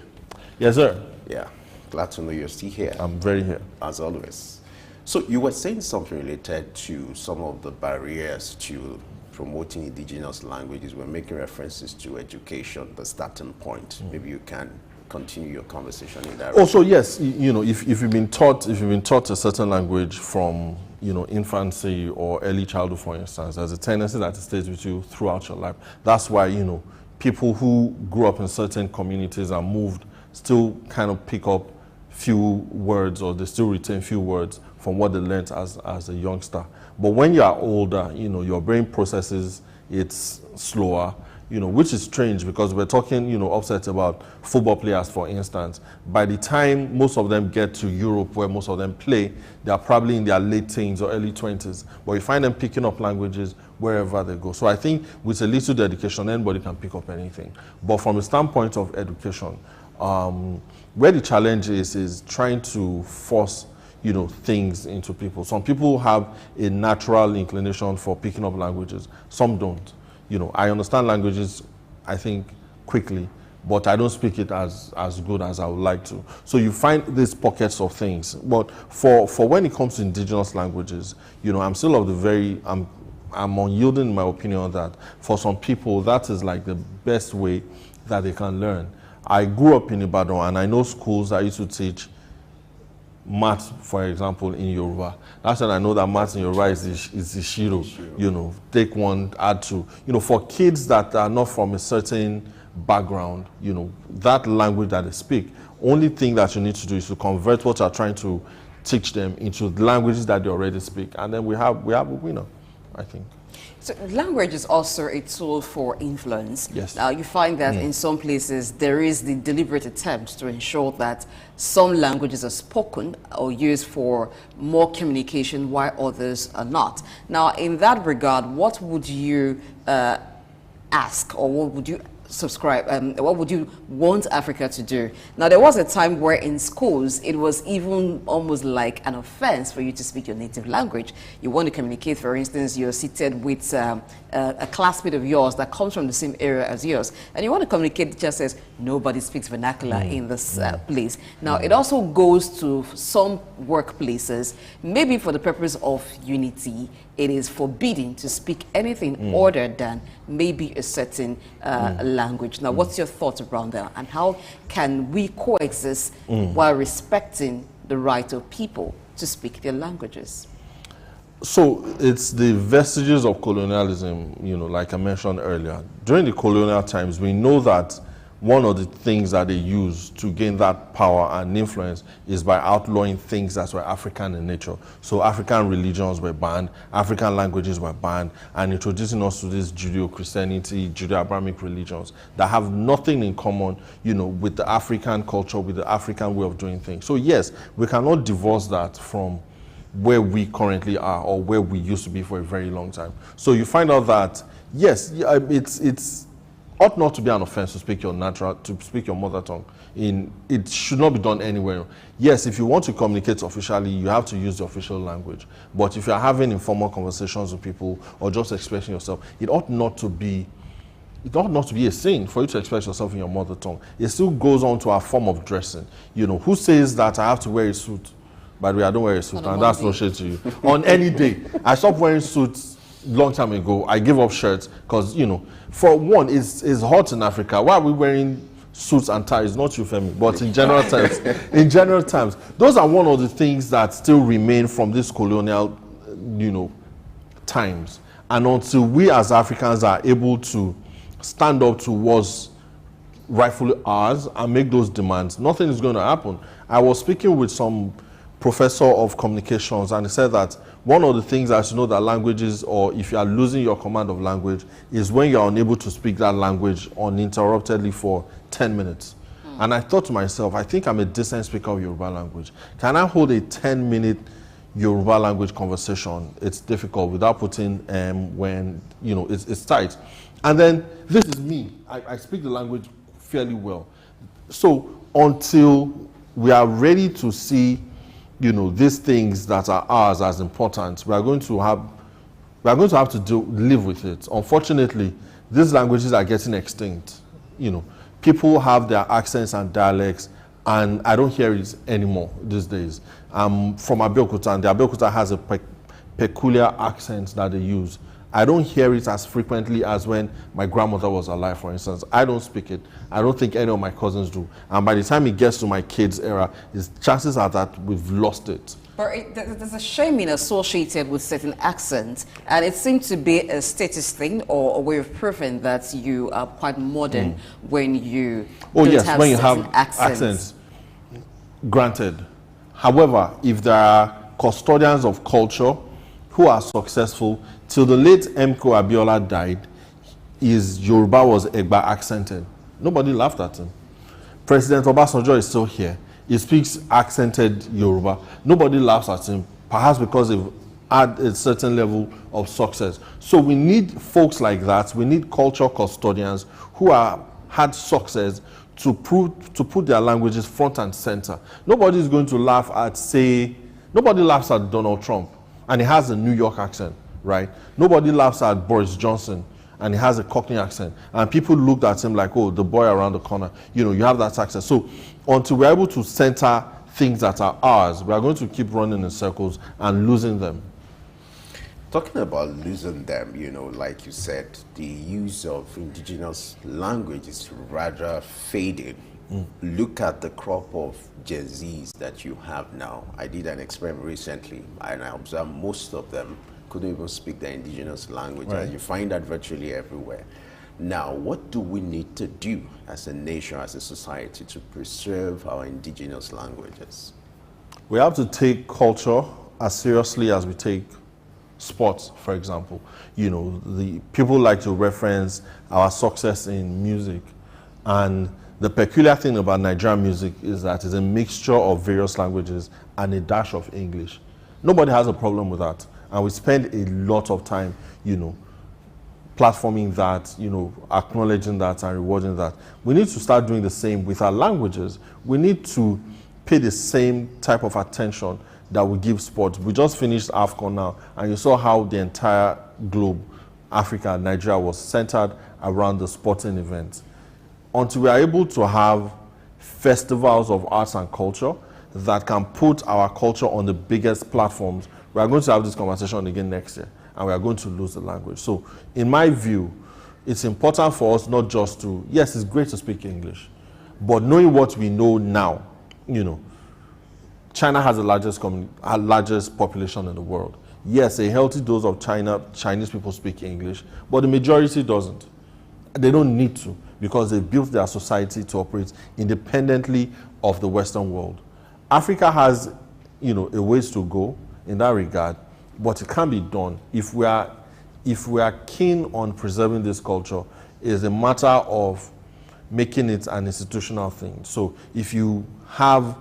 Yes, sir. Yeah. Glad to know you're still here. I'm very here. As always. So you were saying something related to some of the barriers to promoting indigenous languages. We're making references to education, the starting point. Maybe you can continue your conversation in that. Also, yes, you know, if you've been taught a certain language from, you know, infancy or early childhood, for instance, there's a tendency that it stays with you throughout your life. That's why, you know, people who grew up in certain communities and moved still kind of pick up few words, or they still retain few words from what they learned as a youngster. But when you are older, you know, your brain processes it's slower, you know, which is strange because we're talking, you know, upset about football players, for instance. By the time most of them get to Europe, where most of them play, they are probably in their late teens or early 20s. But you find them picking up languages wherever they go. So I think with a little dedication, anybody can pick up anything. But from the standpoint of education, where the challenge is trying to force, you know, things into people. Some people have a natural inclination for picking up languages. Some don't. You know, I understand languages, I think, quickly, but I don't speak it as good as I would like to. So you find these pockets of things. But for when it comes to indigenous languages, you know, I'm still of the very, I'm unyielding in my opinion that for some people, that is like the best way that they can learn. I grew up in Ibadan, and I know schools that used to teach math, for example, in Yoruba. That's when I know that math in Yoruba is Ishiro. You know, take one, add two. You know, for kids that are not from a certain background, you know, that language that they speak, only thing that you need to do is to convert what you're trying to teach them into languages that they already speak. And then we have a winner, I think. So language is also a tool for influence. Yes. Now you find that in some places there is the deliberate attempt to ensure that some languages are spoken or used for more communication while others are not. Now in that regard, what would you ask, or what would you subscribe, what would you want Africa to do? Now there was a time where in schools it was even almost like an offense for you to speak your native language. You want to communicate, for instance, you're seated with a classmate of yours that comes from the same area as yours, and you want to communicate, it just says nobody speaks vernacular in this place. Now it also goes to some workplaces, maybe for the purpose of unity, it is forbidden to speak anything other than maybe a certain language. Now, what's your thoughts around that? And how can we coexist while respecting the right of people to speak their languages? So it's the vestiges of colonialism, you know, like I mentioned earlier. During the colonial times, we know that one of the things that they use to gain that power and influence is by outlawing things that were African in nature. So African religions were banned, African languages were banned, and introducing us to this Judeo-Christianity, Judeo-Abrahamic religions that have nothing in common, you know, with the African culture, with the African way of doing things. So yes, we cannot divorce that from where we currently are or where we used to be for a very long time. So you find out that, yes, it's ought not to be an offense to speak your mother tongue. It should not be done anywhere. Yes, if you want to communicate officially, you have to use the official language. But if you're having informal conversations with people or just expressing yourself, it ought not to be a sin for you to express yourself in your mother tongue. It still goes on to a form of dressing. You know, who says that I have to wear a suit? By the way, I don't wear a suit, and that's no shade to you. On any day, I stopped wearing suits long time ago. I gave up shirts because, you know, for one, it's hot in Africa. Why are we wearing suits and ties? Not you, Femi, but in general terms, those are one of the things that still remain from this colonial, you know, times. And until we as Africans are able to stand up to what's rightfully ours and make those demands, nothing is going to happen. I was speaking with some professor of communications, and he said that one of the things that you know that languages, or if you are losing your command of language, is when you are unable to speak that language uninterruptedly for 10 minutes. And I thought to myself, I think I'm a decent speaker of Yoruba language. Can I hold a 10-minute Yoruba language conversation? It's difficult without putting when, you know, it's tight. And then this is me. I speak the language fairly well. So until we are ready to see, you know, these things that are ours as important, we are going to have to live with it. Unfortunately, these languages are getting extinct. You know, people have their accents and dialects And I don't hear it anymore these days. I'm from Abeokuta, and the Abeokuta has a peculiar accent that they use. I don't hear it as frequently as when my grandmother was alive, for instance. I don't speak it. I don't think any of my cousins do. And by the time it gets to my kids' era, chances are that we've lost it. But there's a shaming associated with certain accents, and it seems to be a status thing or a way of proving that you are quite modern when you don't have when you certain have accents. Granted. However, if there are custodians of culture who are successful, till the late Mko Abiola died, his Yoruba was Egba accented. Nobody laughed at him. President Obasanjo is still here. He speaks accented Yoruba. Nobody laughs at him, perhaps because they've had a certain level of success. So we need folks like that. We need culture custodians who had success to put their languages front and center. Nobody is going to laugh at, nobody laughs at Donald Trump, and he has a New York accent, right? Nobody laughs at Boris Johnson, and he has a Cockney accent. And people looked at him like, oh, the boy around the corner. You have that accent. So until we're able to center things that are ours, we are going to keep running in circles and losing them. Talking about losing them, like you said, the use of indigenous language is rather fading. Look at the crop of Gen Zs that you have now. I did an experiment recently, and I observed most of them couldn't even speak their indigenous language. Right. And you find that virtually everywhere. Now, what do we need to do as a nation, as a society, to preserve our indigenous languages? We have to take culture as seriously as we take sports, for example. The people like to reference our success in music, and the peculiar thing about Nigerian music is that it's a mixture of various languages and a dash of English. Nobody has a problem with that, and we spend a lot of time, platforming that, acknowledging that and rewarding that. We need to start doing the same with our languages. We need to pay the same type of attention that we give sports. We just finished AFCON now, and you saw how the entire globe, Africa, Nigeria, was centered around the sporting event. Until we are able to have festivals of arts and culture that can put our culture on the biggest platforms, we are going to have this conversation again next year, and we are going to lose the language. So, in my view, it's important for us not just to, yes, it's great to speak English, but knowing what we know now, China has the largest population in the world. Yes, a healthy dose of Chinese people speak English, but the majority doesn't. They don't need to, because they built their society to operate independently of the Western world. Africa has, a ways to go in that regard, but it can be done. If we are keen on preserving this culture, it's a matter of making it an institutional thing. So if you have,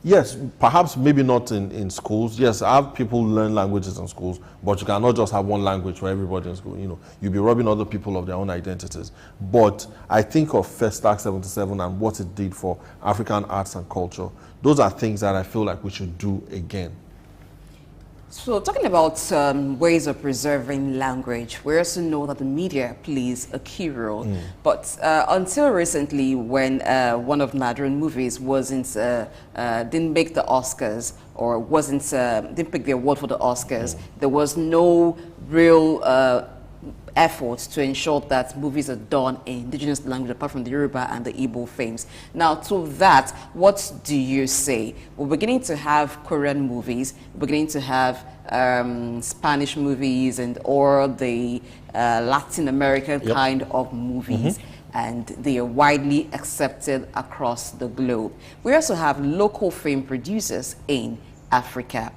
yes, perhaps maybe not in schools. Yes, I have people learn languages in schools, but you cannot just have one language for everybody in school. You'll be robbing other people of their own identities. But I think of Festac 77 and what it did for African arts and culture. Those are things that I feel like we should do again. So talking about ways of preserving language, we also know that the media plays a key role. But until recently, when one of Nigerian movies didn't make the Oscars, or didn't pick the award for the Oscars, there was no real efforts to ensure that movies are done in indigenous language, apart from the Yoruba and the Igbo films. Now, to that, what do you say? We're beginning to have Korean movies, we're beginning to have Spanish movies, or the Latin American kind of movies. And they are widely accepted across the globe. We also have local film producers in Africa.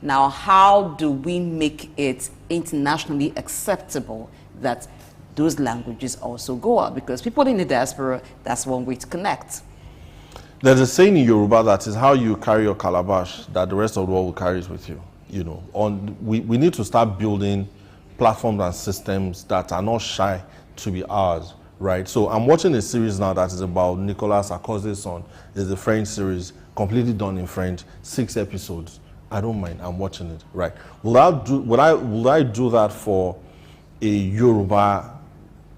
Now, how do we make it internationally acceptable that those languages also go out? Because people in the diaspora, that's one way to connect. There's a saying in Yoruba that is how you carry your calabash, that the rest of the world will carry it with you. We need to start building platforms and systems that are not shy to be ours, right? So I'm watching a series now that is about Nicolas Sarkozy's son. It's a French series, completely done in French, 6 episodes. I don't mind, I'm watching it, right? Would I do that for a Yoruba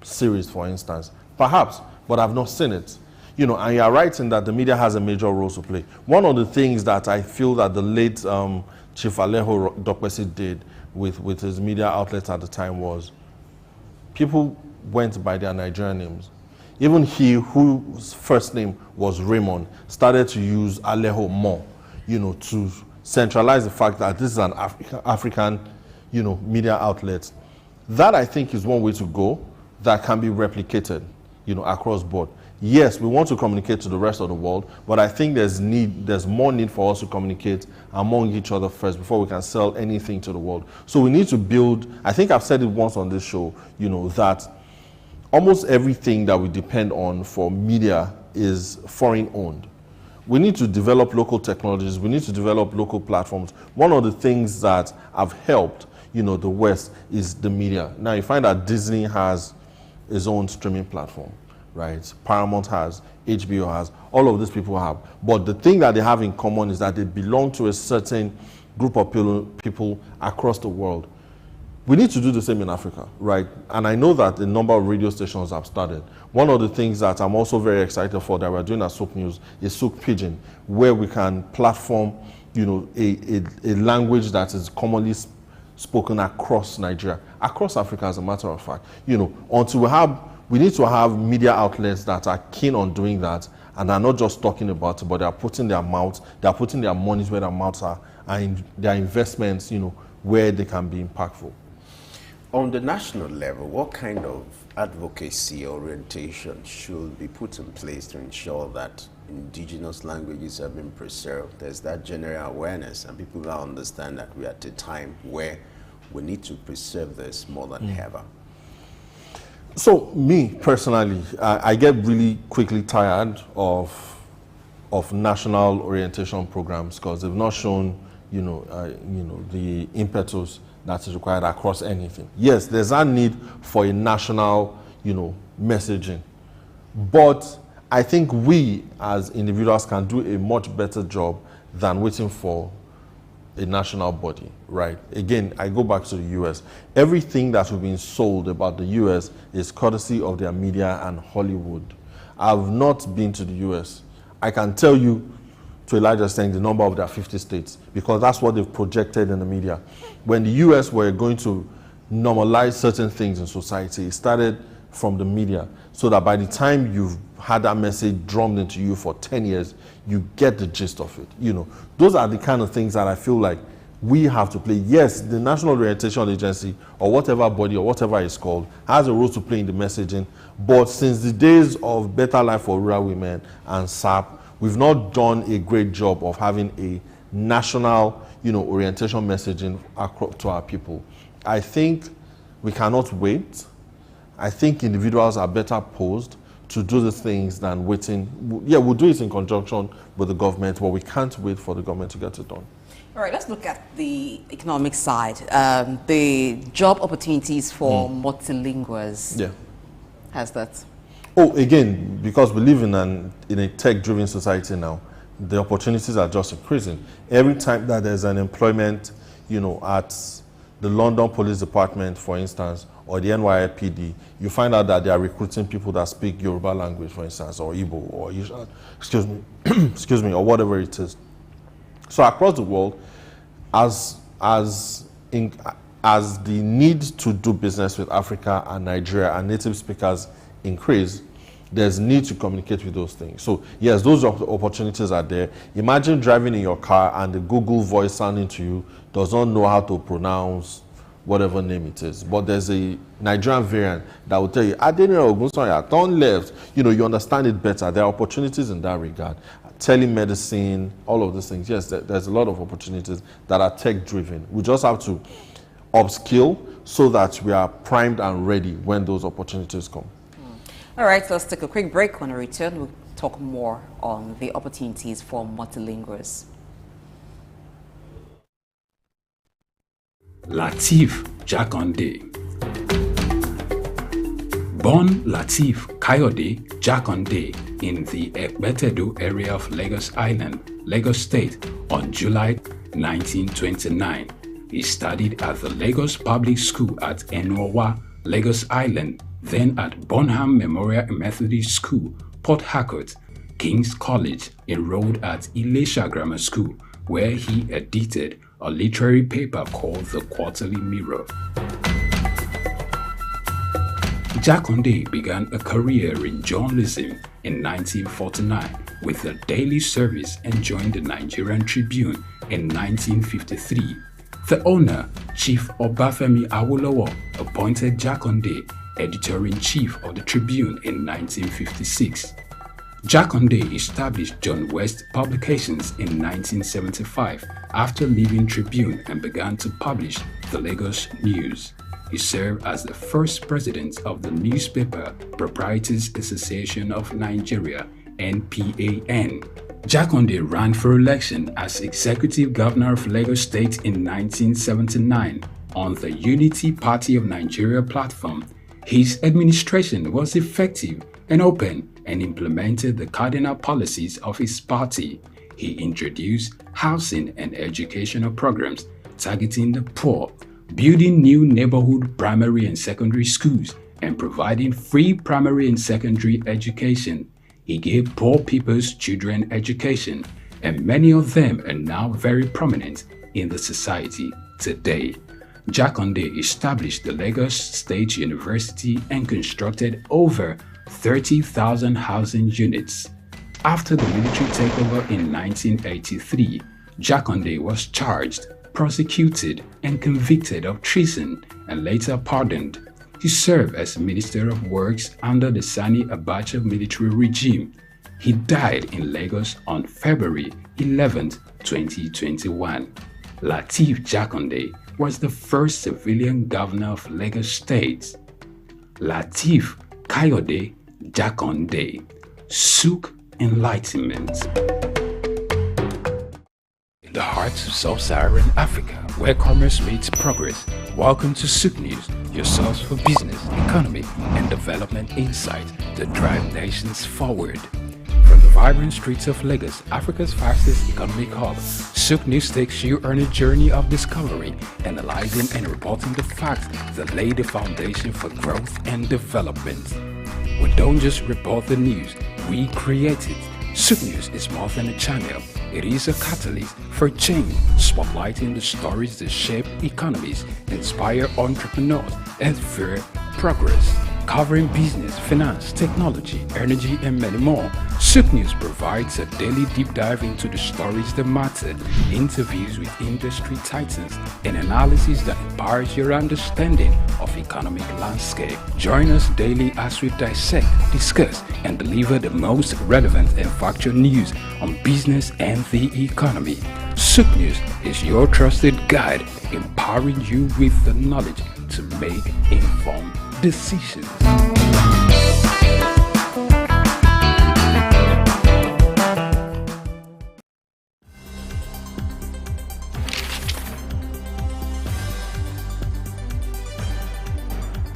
series, for instance? Perhaps, but I've not seen it. You know, and you're right in that the media has a major role to play. One of the things that I feel that the late Chief Alejo Dokpesi did with his media outlets at the time was people went by their Nigerian names. Even he whose first name was Raymond started to use Alejo more, you know, to centralize the fact that this is an African, you know, media outlet. That, I think, is one way to go that can be replicated, you know, across board. Yes, we want to communicate to the rest of the world, but I think there's more need for us to communicate among each other first before we can sell anything to the world. So we need to build, I think I've said it once on this show, you know, that almost everything that we depend on for media is foreign owned. We need to develop local technologies. We need to develop local platforms. One of the things that have helped, you know, the West is the media. Now you find that Disney has its own streaming platform, right? Paramount has, HBO has, all of these people have. But the thing that they have in common is that they belong to a certain group of people across the world. We need to do the same in Africa, right? And I know that a number of radio stations have started. One of the things that I'm also very excited for that we're doing at Souq News is Souq Pidgin, where we can platform, you know, a language that is commonly spoken across Nigeria, across Africa, as a matter of fact. You know, until we need to have media outlets that are keen on doing that and are not just talking about it, but they are putting their mouths, they are putting their monies where their mouths are, and their investments, you know, where they can be impactful. On the national level, what kind of advocacy orientation should be put in place to ensure that indigenous languages have been preserved? There's that general awareness, and people now understand that we're at a time where we need to preserve this more than ever. So me personally, I get really quickly tired of national orientation programs because they've not shown, you know, the impetus that is required across anything. Yes, there's a need for a national, you know, messaging, but I think we as individuals can do a much better job than waiting for a national body, right? Again, I go back to the US. Everything that we've been sold about the US is courtesy of their media and Hollywood. I've not been to the US. I can tell you to a large extent the number of their 50 states, because that's what they've projected in the media. When the US were going to normalize certain things in society, it started from the media, so that by the time you've had that message drummed into you for 10 years, you get the gist of it. You know, those are the kind of things that I feel like we have to play. Yes, the National Orientation Agency, or whatever body or whatever it's called, has a role to play in the messaging, but since the days of Better Life for Rural Women and SAP, we've not done a great job of having a national, you know, orientation messaging to our people. I think we cannot wait. I think individuals are better posed to do the things than waiting. Yeah, we'll do it in conjunction with the government, but we can't wait for the government to get it done. All right, let's look at the economic side. The job opportunities for multilinguals. Yeah. How's that? Oh, again, because we live in a tech-driven society now, the opportunities are just increasing. Every time that there's an employment, you know, at the London Police Department, for instance, or the NYPD, you find out that they are recruiting people that speak Yoruba language, for instance, or Igbo, or excuse me, or whatever it is. So across the world, as the need to do business with Africa and Nigeria and native speakers increase, there's need to communicate with those things. So yes, those opportunities are there. Imagine driving in your car and the Google voice sounding to you does not know how to pronounce whatever name it is, but there's a Nigerian variant that will tell you, Adeniro Ogunsoya, turn left. You know, you understand it better. There are opportunities in that regard. Telemedicine, all of these things. Yes, there's a lot of opportunities that are tech-driven. We just have to upskill so that we are primed and ready when those opportunities come. All right, let's take a quick break. When we return, we'll talk more on the opportunities for multilinguals. Lateef Jakande. Born Lateef Kayode Jakande in the Ekpetedo area of Lagos Island, Lagos State, on July 1929. He studied at the Lagos Public School at Enowa, Lagos Island, then at Bonham Memorial Methodist School, Port Harcourt, King's College, enrolled at Ilesha Grammar School, where he edited a literary paper called The Quarterly Mirror. Jakonde began a career in journalism in 1949 with a daily service and joined the Nigerian Tribune in 1953. The owner, Chief Obafemi Awolowo, appointed Jakonde editor-in-chief of the Tribune in 1956. Jakonde established John West Publications in 1975 after leaving Tribune and began to publish the Lagos News. He served as the first president of the Newspaper Proprietors Association of Nigeria, NPAN. Jakonde ran for election as executive governor of Lagos State in 1979 on the Unity Party of Nigeria platform. His administration was effective and open and implemented the cardinal policies of his party. He introduced housing and educational programs targeting the poor, building new neighborhood primary and secondary schools, and providing free primary and secondary education. He gave poor people's children education, and many of them are now very prominent in the society today. Jakonde established the Lagos State University and constructed over 30,000 housing units. After the military takeover in 1983, Jakonde was charged, prosecuted, and convicted of treason and later pardoned. He served as Minister of Works under the Sani Abacha military regime. He died in Lagos on February 11, 2021. Lateef Jakonde was the first civilian governor of Lagos State. Lateef Kayode Jakonde, Souq Enlightenment. In the heart of sub-Saharan Africa, where commerce meets progress, welcome to Souq News, your source for business, economy, and development insight that drive nations forward. From the vibrant streets of Lagos, Africa's fastest economic hub, Souq News takes you on a journey of discovery, analyzing and reporting the facts that lay the foundation for growth and development. We don't just report the news, we create it. Souq News is more than a channel. It is a catalyst for change, spotlighting the stories that shape economies, inspire entrepreneurs, and fuel progress. Covering business, finance, technology, energy, and many more, Souq News provides a daily deep dive into the stories that matter, interviews with industry titans, and analysis that empowers your understanding of economic landscape. Join us daily as we dissect, discuss, and deliver the most relevant and factual news on business and the economy. Souq News is your trusted guide, empowering you with the knowledge to make informed decisions.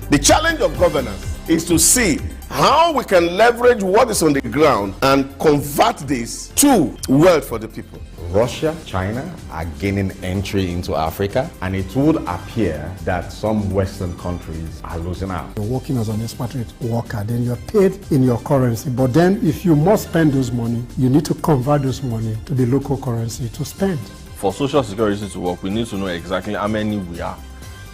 The challenge of governance is to see how we can leverage what is on the ground and convert this to wealth for the people. Russia, China are gaining entry into Africa, and it would appear that some Western countries are losing out. You're working as an expatriate worker, then you're paid in your currency. But then if you must spend those money, you need to convert those money to the local currency to spend. For Social Security to work, we need to know exactly how many we are.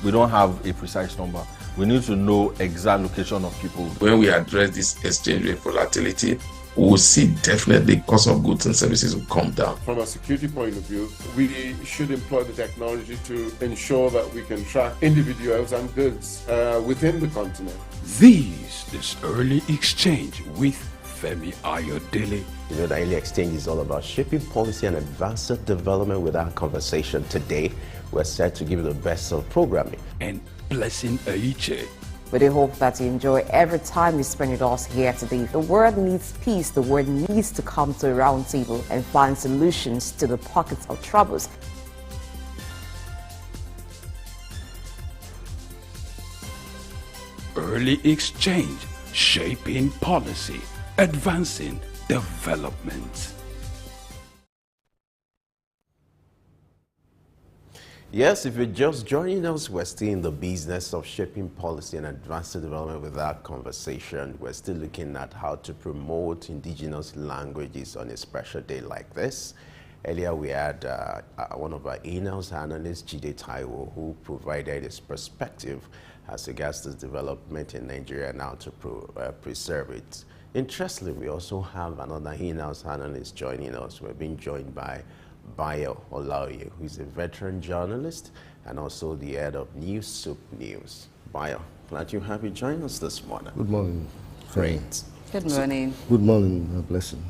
We don't have a precise number. We need to know exact location of people. When we address this exchange rate volatility, we will see definitely cost of goods and services will come down. From a security point of view, we should employ the technology to ensure that we can track individuals and goods within the continent. This early exchange with Femi Ayodele. You know, the early exchange is all about shaping policy and advancing development. With our conversation today, we're set to give you the best of programming. And Blessing Aiche. We do hope that you enjoy every time you spend with us here today. The world needs peace. The world needs to come to a round table and find solutions to the pockets of troubles. Early exchange, shaping policy, advancing development. Yes, if you're just joining us, we're still in the business of shaping policy and advancing development with our conversation. We're still looking at how to promote indigenous languages on a special day like this. Earlier, we had one of our in-house analysts, Jide Taiwo, who provided his perspective as regards to development in Nigeria and how to preserve it. Interestingly, we also have another in-house analyst joining us. We're being joined by Bayo Olaoye, who is a veteran journalist and also the head of Souq News. Bayo, glad you have you join us this morning. Good morning. Great. Good morning. Good morning, blessing.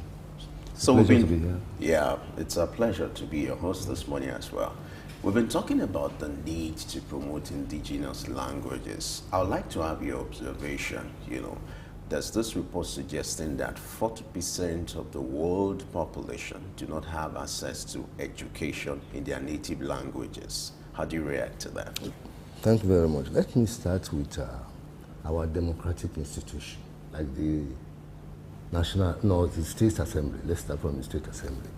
So Pleasure to be here. Yeah, it's a pleasure to be your host this morning as well. We've been talking about the need to promote indigenous languages. I would like to have your observation, there's this report suggesting that 40% of the world population do not have access to education in their native languages. How do you react to that? Thank you very much. Let me start with our democratic institution, like the State Assembly. Let's start from the State Assembly.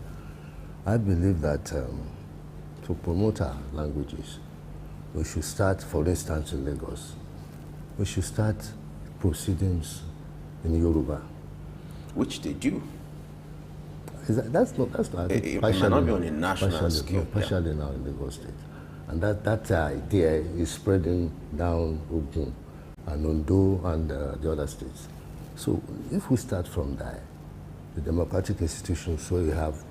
I believe that to promote our languages, we should start, for instance, in Lagos, we should start proceedings in Yoruba. Which they do. That's not it might not be on a national scale. Partially now in Lagos State. And that idea is spreading down Ogun and Ondo and the other states. So if we start from there, the democratic institutions, so you have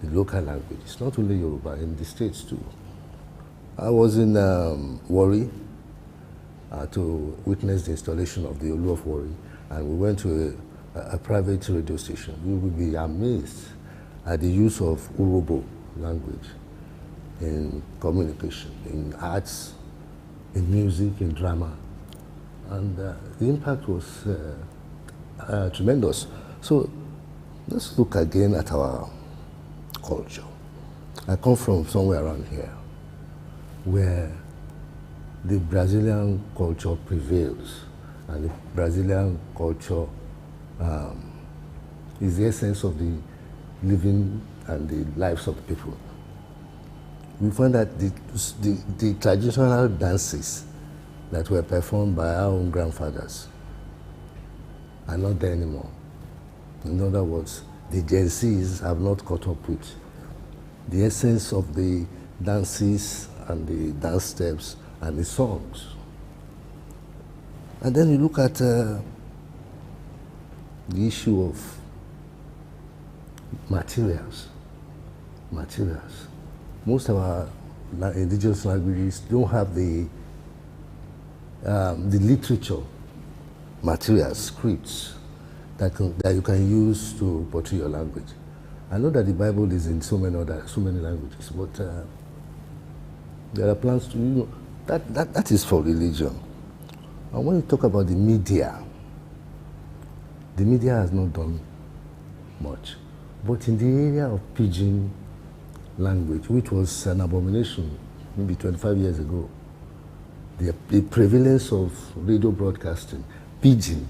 the local languages, not only Yoruba, in the states too. I was in Warri to witness the installation of the Olu of Warri, and we went to a private radio station. You will be amazed at the use of Urobo language in communication, in arts, in music, in drama. And the impact was tremendous. So let's look again at our culture. I come from somewhere around here where the Brazilian culture prevails, and the Brazilian culture is the essence of the living and the lives of people. We find that the traditional dances that were performed by our own grandfathers are not there anymore. In other words, the Gen Zs have not caught up with the essence of the dances and the dance steps and the songs. And then you look at the issue of materials. Most of our indigenous languages don't have the literature, materials, scripts that you can use to portray your language. I know that the Bible is in so many languages, but there are plans to, that is for religion. And when you talk about the media has not done much. But in the area of pidgin language, which was an abomination maybe 25 years ago, the prevalence of radio broadcasting, pidgin,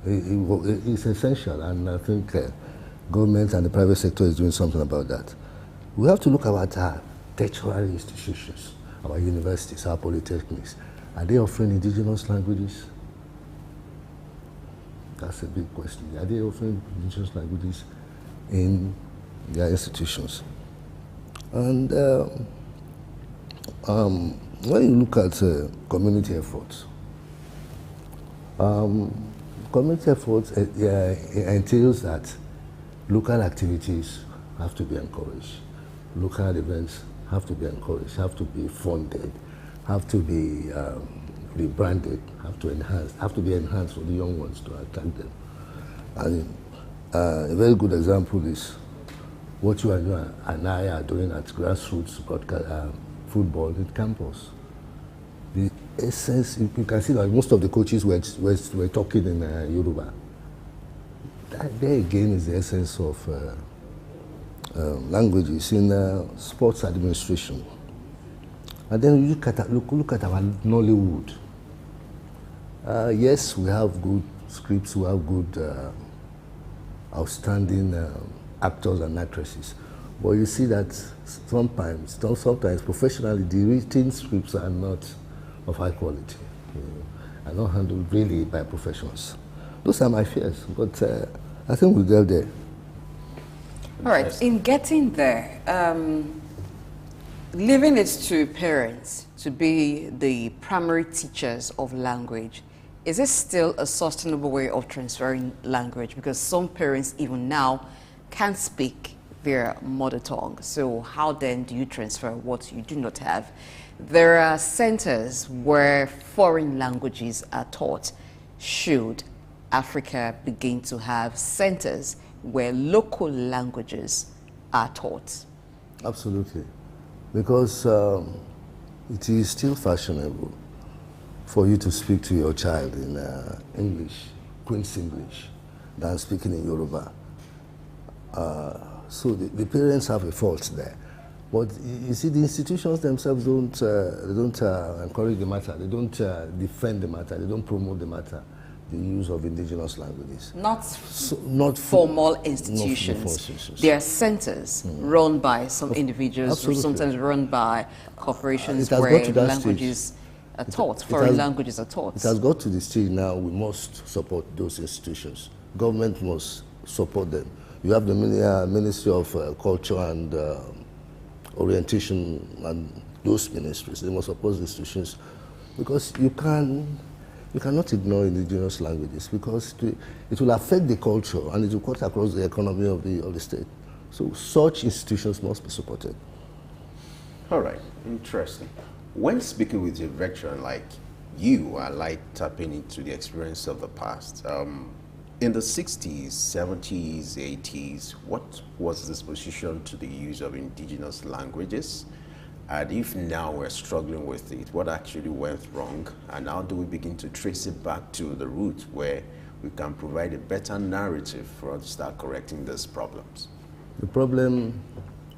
is essential, and I think government and the private sector is doing something about that. We have to look at our tertiary institutions, our universities, our polytechnics. Are they offering indigenous languages? That's a big question. Are they offering indigenous languages in their institutions? And when you look at community efforts, entails that local activities have to be encouraged. Local events have to be encouraged, have to be funded, have to be rebranded, have to be enhanced for the young ones to attract them. And a very good example is what you and I are doing at grassroots football in campus. The essence, you can see that most of the coaches were talking in Yoruba. That there again is the essence of languages in sports administration. And then you look at our Nollywood. Yes, we have good scripts, we have good, outstanding actors and actresses. But you see that sometimes professionally, the written scripts are not of high quality. Are not handled really by professionals. Those are my fears, but I think we'll get there. All right, in getting there, leaving it to parents to be the primary teachers of language, is it still a sustainable way of transferring language? Because some parents even now can't speak their mother tongue. So how then do you transfer what you do not have? There are centers where foreign languages are taught. Should Africa begin to have centers where local languages are taught? Absolutely, because it is still fashionable for you to speak to your child in English, Queen's English, than speaking in Yoruba. So the parents have a fault there. But you see, the institutions themselves don't encourage the matter. They don't defend the matter. They don't promote the matter, the use of indigenous languages. Not formal institutions. There are centers run by some individuals, or sometimes run by corporations where languages are taught, foreign languages are taught. It has got to the stage now we must support those institutions. Government must support them. You have the Ministry of Culture and Orientation and those ministries. They must support the institutions, because you cannot ignore indigenous languages, because it will affect the culture and it will cut across the economy of the state. So such institutions must be supported. All right, interesting. When speaking with a veteran like you, I like tapping into the experience of the past. In the 60s, 70s, 80s, what was this position to the use of indigenous languages? And if now we're struggling with it, what actually went wrong? And how do we begin to trace it back to the root where we can provide a better narrative for us to start correcting these problems? The problem,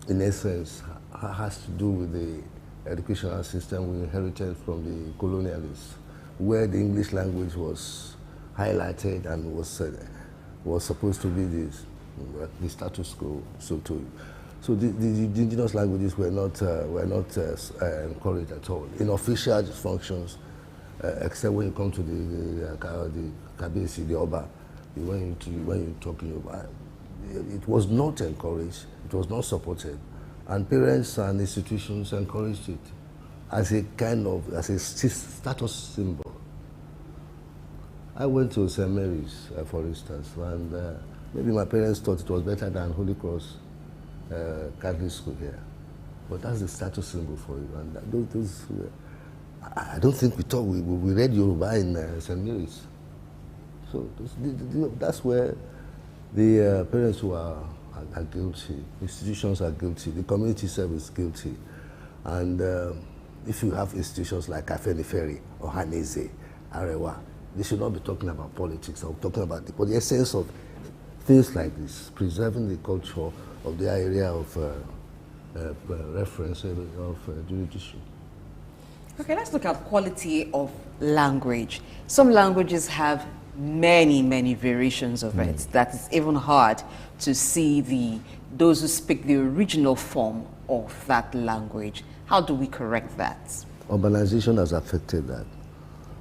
in essence, has to do with the educational system we inherited from the colonialists, where the English language was highlighted and was supposed to be the status quo. So the indigenous languages were not encouraged at all in official functions, except when you come to the Kabesi, the Oba, when you're talking about it was not encouraged, it was not supported, and parents and institutions encouraged it as a status symbol. I went to St. Mary's, for instance, and maybe my parents thought it was better than Holy Cross Catholic School here. But that's the status symbol for you. And I don't think we read Yoruba in St. Mary's. So that's where the parents who are guilty, institutions are guilty, the community service is guilty. And if you have institutions like Afenifere or Haneze, Arewa, they should not be talking about politics or talking about the essence of things like this, preserving the culture of the area of reference of jurisdiction. Okay, let's look at quality of language. Some languages have many variations of it that it's even hard to see those who speak the original form of that language. How do we correct that? Urbanization has affected that.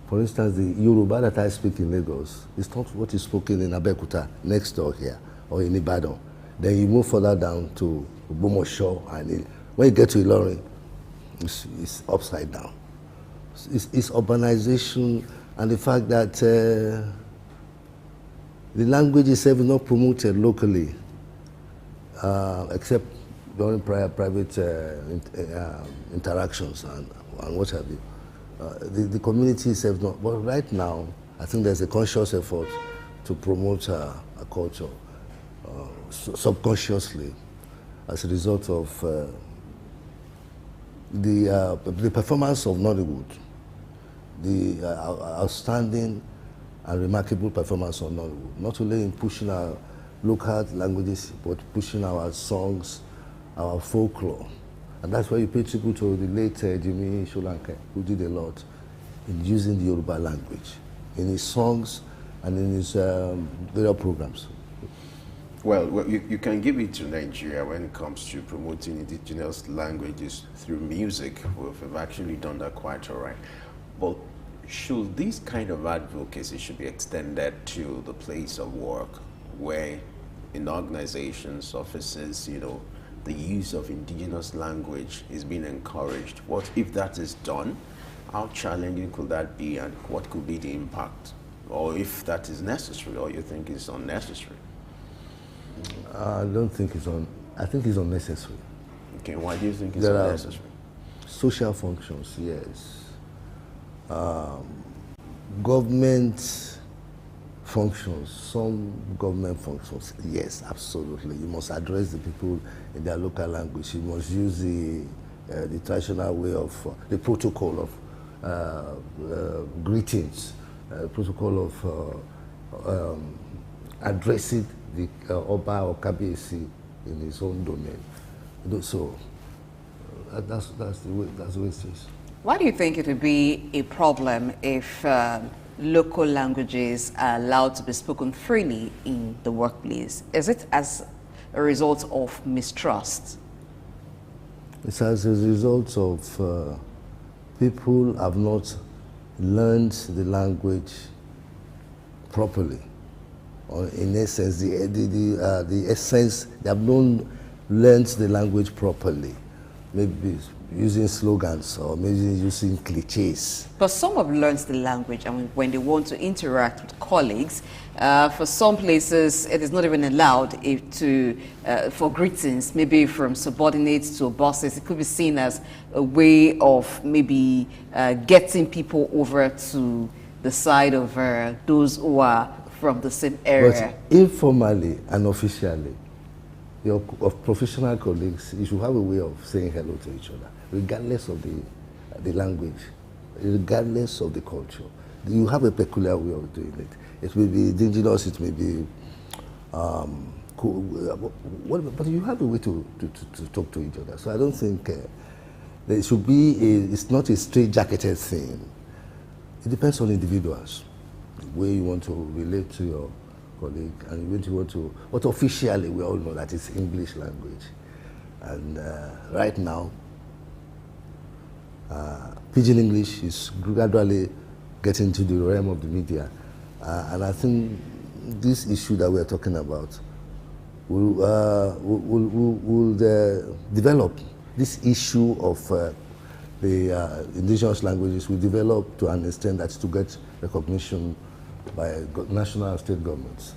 For instance, the Yoruba that I speak in Lagos is not what is spoken in Abeokuta, next door here, or in Ibadan. Then you move further down to Bomosho, and when you get to Ilorin, it's upside down. It's urbanization and the fact that the language itself is not promoted locally, except during private interactions and what have you. The community itself not. But right now, I think there's a conscious effort to promote a culture subconsciously as a result of the performance of Nollywood, the outstanding and remarkable performance of Nollywood, not only in pushing our local languages, but pushing our songs, our folklore. And that's why you pay tribute to the late Jimmy Sholanke, who did a lot in using the Yoruba language in his songs and in his various programs. Well, you can give it to Nigeria when it comes to promoting indigenous languages through music. We've actually done that quite all right. But should this kind of advocacy should be extended to the place of work, where in organizations, offices, the use of indigenous language is being encouraged? What if that is done? How challenging could that be, and what could be the impact? Or if that is necessary, or you think it's unnecessary? I don't think I think it's unnecessary. Okay, why do you think it's unnecessary? Social functions, yes. Government functions, some government functions, yes, absolutely. You must address the people in their local language. You must use the traditional way of, the protocol of greetings, protocol of addressing the Oba or Kabiyesi in his own domain. So that's the way it is. Why do you think it would be a problem if local languages are allowed to be spoken freely in the workplace? Is it as a result of mistrust? It's as a result of people have not learned the language properly. Or in essence, the essence, they have not learned the language properly. Maybe using slogans or maybe using cliches. But some have learned the language, when they want to interact with colleagues. For some places, it is not even allowed for greetings, maybe from subordinates to bosses. It could be seen as a way of maybe getting people over to the side of those who are from the same area. But informally and officially, your professional colleagues, you should have a way of saying hello to each other, regardless of the language, regardless of the culture. You have a peculiar way of doing it. It may be indigenous, it may be cool, but you have a way to talk to each other. So I don't think there should be it's not a straight-jacketed thing. It depends on individuals, the way you want to relate to your colleague, and when you want to, but officially we all know that it's English language. And right now, Pidgin English is gradually getting to the realm of the media. And I think this issue that we're talking about will develop. This issue of the indigenous languages will develop to an extent that to get recognition by national and state governments.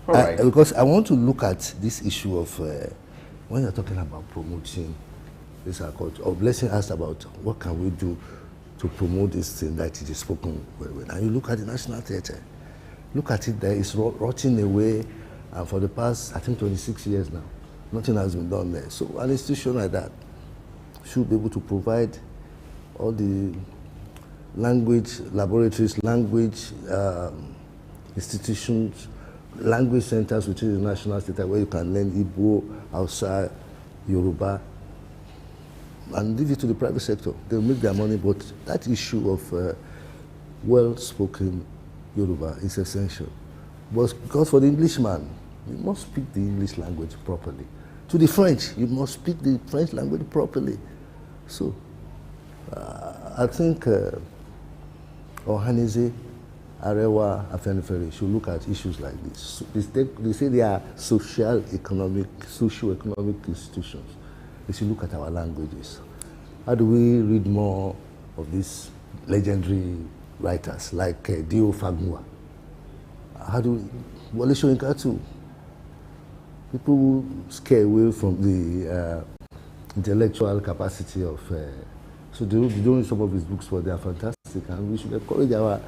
All right. Because I want to look at this issue of when you're talking about promoting this culture, or Blessing asked about what can we do to promote this thing that it is spoken well. And you look at the National Theatre, look at it there, it's rotting away, and for the past, I think 26 years now, nothing has been done there. So an institution like that should be able to provide all the language laboratories, language institutions, language centers within the National Theatre where you can learn Igbo, Hausa, Yoruba, and leave it to the private sector. They'll make their money, but that issue of well-spoken Yoruba is essential. But because for the Englishman, you must speak the English language properly. To the French, you must speak the French language properly. So, I think Ohaneze, Arewa, Afenifere should look at issues like this. They say they are socio-economic institutions. They should look at our languages. How do we read more of these legendary writers like Dio Fagua? How do we, Wale Soyinka too? People who scare away from the intellectual capacity of, so they will be doing some of his books, but they are fantastic, and we should encourage our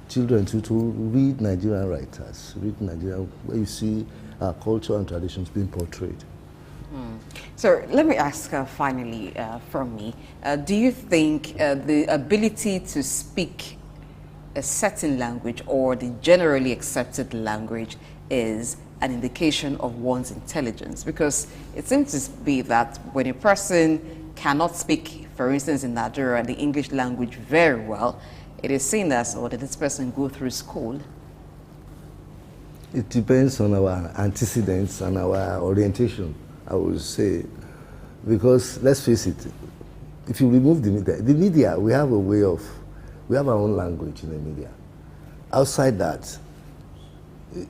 children to read Nigerian writers, read Nigerian, where you see our culture and traditions being portrayed. So let me ask finally from me, do you think the ability to speak a certain language or the generally accepted language is an indication of one's intelligence? Because it seems to be that when a person cannot speak, for instance in Nigeria, the English language very well, it is seen as, or did this person go through school? It depends on our antecedents and our orientation, I would say. Because let's face it, if you remove the media, we have our own language in the media. Outside that,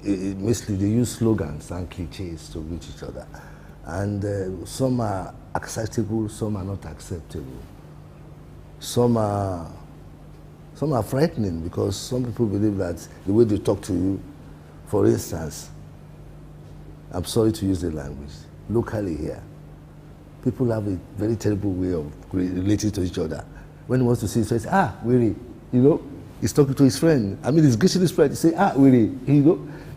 mostly they use slogans and cliches to reach each other. And some are acceptable, some are not acceptable. Some are frightening because some people believe that the way they talk to you, for instance, I'm sorry to use the language, locally here, people have a very terrible way of relating to each other. When he wants to say his friend, ah, really, he's talking to his friend. I mean, he's greeting his friend. He say, ah, really,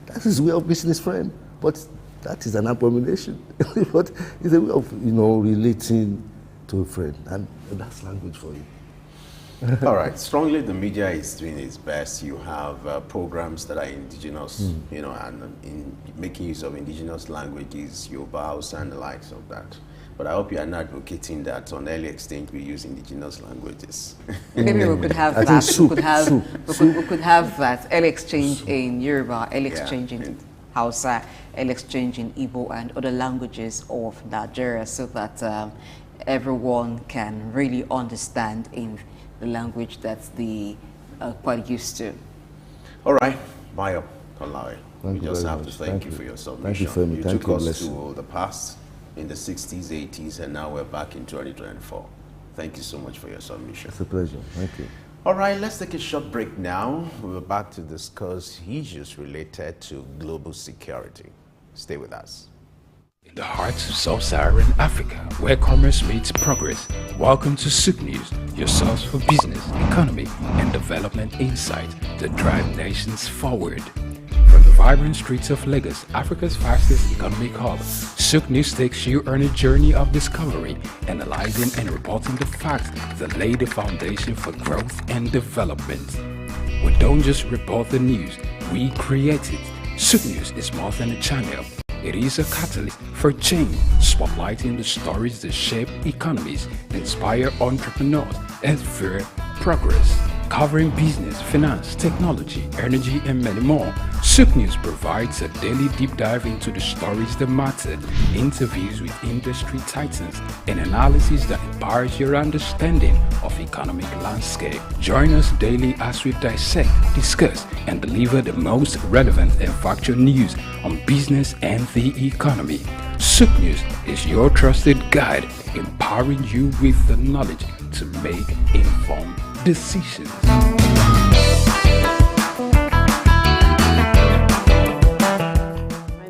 that's his way of greeting his friend. But that is an abomination. But it's a way of, relating to a friend, and that's language for you. All right, strongly the media is doing its best. You have programs that are indigenous, and in making use of indigenous languages, Yoruba, Hausa, and the likes of that. But I hope you are not advocating that on early exchange we use indigenous languages. Maybe we could have that. We could have that early exchange in Yoruba, early exchange in Hausa, early exchange in Igbo and other languages of Nigeria, so that everyone can really understand in the language that they are quite used to. All right, Mayo, Olawe, we just have to thank you for your submission. Thank you, Femi. You took us to the past in the 60s, 80s, and now we're back in 2024. Thank you so much for your submission. It's a pleasure. Thank you. All right, let's take a short break now. We're back to discuss issues related to global security. Stay with us. In the heart of sub-Saharan Africa, where commerce meets progress, welcome to Souq News, your source for business, economy, and development insight that drive nations forward. From the vibrant streets of Lagos, Africa's fastest economic hub, Souq News takes you on a journey of discovery, analyzing and reporting the facts that lay the foundation for growth and development. We don't just report the news, we create it. Souq News is more than a channel. It is a catalyst for change, spotlighting the stories that shape economies, inspire entrepreneurs, and fuel progress. Covering business, finance, technology, energy, and many more, Souq News provides a daily deep dive into the stories that matter, interviews with industry titans, and analysis that empowers your understanding of economic landscape. Join us daily as we dissect, discuss, and deliver the most relevant and factual news on business and the economy. Souq News is your trusted guide, empowering you with the knowledge to make informed decisions. My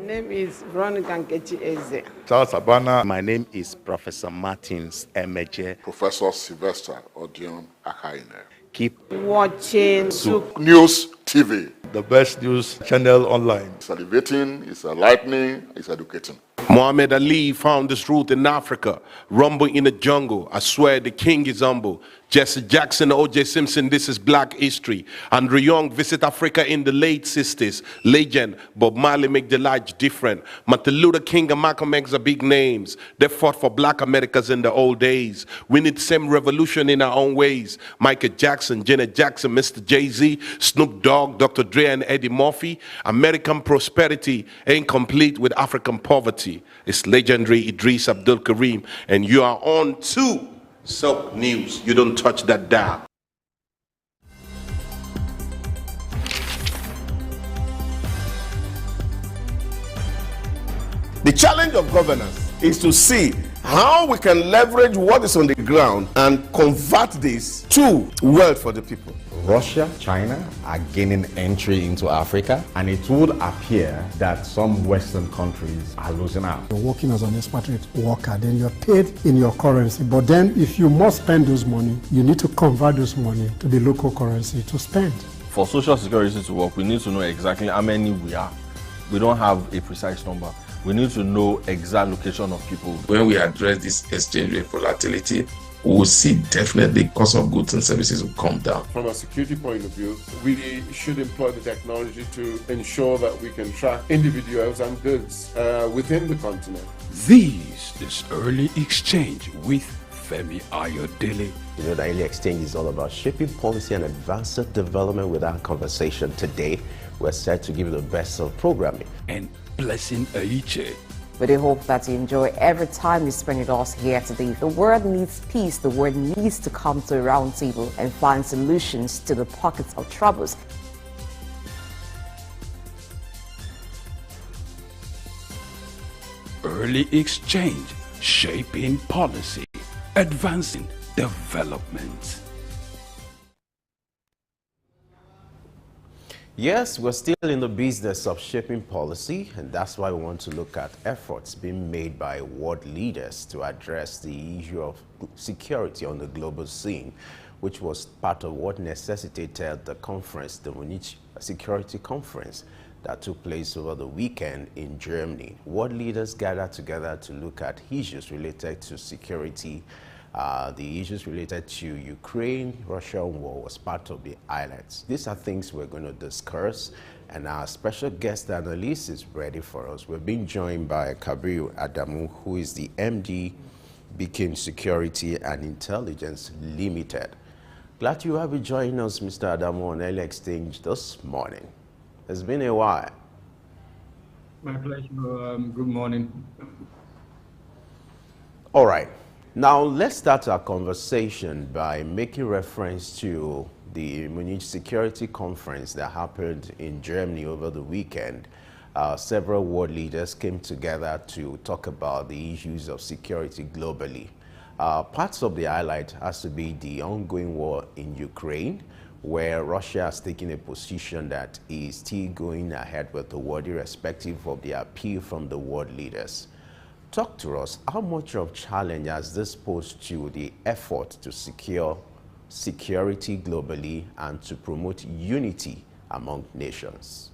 name is Veronica Nkechi Eze. Charles Abana. My name is Professor Martins Emeje. Professor Sylvester Odion Akaine. Keep watching Souq News TV, the best news channel online. It's elevating, it's enlightening, it's educating. Muhammad Ali found his root in Africa. Rumble in the jungle. I swear the king is humble. Jesse Jackson, O.J. Simpson, this is black history. Andrew Young visit Africa in the late 60s. Legend, Bob Marley make the light different. Martin Luther King and Malcolm X are big names. They fought for black Americans in the old days. We need the same revolution in our own ways. Michael Jackson, Janet Jackson, Mr. Jay-Z, Snoop Dogg, Dr. Dre and Eddie Murphy. American prosperity ain't complete with African poverty. It's legendary Idris Abdul Karim, and you are on to Souq News. You don't touch that dial. The challenge of governance is to see how we can leverage what is on the ground and convert this to wealth for the people. Russia, China are gaining entry into Africa, and it would appear that some Western countries are losing out. You're working as an expatriate worker, then you're paid in your currency. But then if you must spend those money, you need to convert those money to the local currency to spend. For Social Security to work, we need to know exactly how many we are. We don't have a precise number. We need to know exact location of people. When we address this exchange rate volatility, we will see definitely cost of goods and services will come down. From a security point of view, we should employ the technology to ensure that we can track individuals and goods within the continent. This early exchange with Femi Ayodele. You know, the Early Exchange is all about shaping policy and advancing development. With our conversation today, we're set to give you the best of programming. And Blessing Aiche. We do hope that you enjoy every time you spend with us here today. The world needs peace. The world needs to come to a round table and find solutions to the pockets of troubles. Early Exchange, shaping policy, advancing development. Yes, we're still in the business of shaping policy, and that's why we want to look at efforts being made by world leaders to address the issue of security on the global scene, which was part of what necessitated the conference, the Munich Security Conference, that took place over the weekend in Germany. World leaders gathered together to look at issues related to security. The issues related to Ukraine-Russia war was part of the highlights. These are things we're going to discuss, and our special guest analyst is ready for us. We're being joined by Kabir Adamu, who is the MD, Beacon Security and Intelligence Limited. Glad you have joined us, Mr. Adamu, on Early Exchange this morning. It's been a while. My pleasure. Good morning. All right. Now, let's start our conversation by making reference to the Munich Security Conference that happened in Germany over the weekend. Several world leaders came together to talk about the issues of security globally. Parts of the highlight has to be the ongoing war in Ukraine, where Russia has taken a position that is still going ahead with the war, irrespective of the appeal from the world leaders. Talk to us, how much of challenge has this posed to the effort to secure security globally and to promote unity among nations?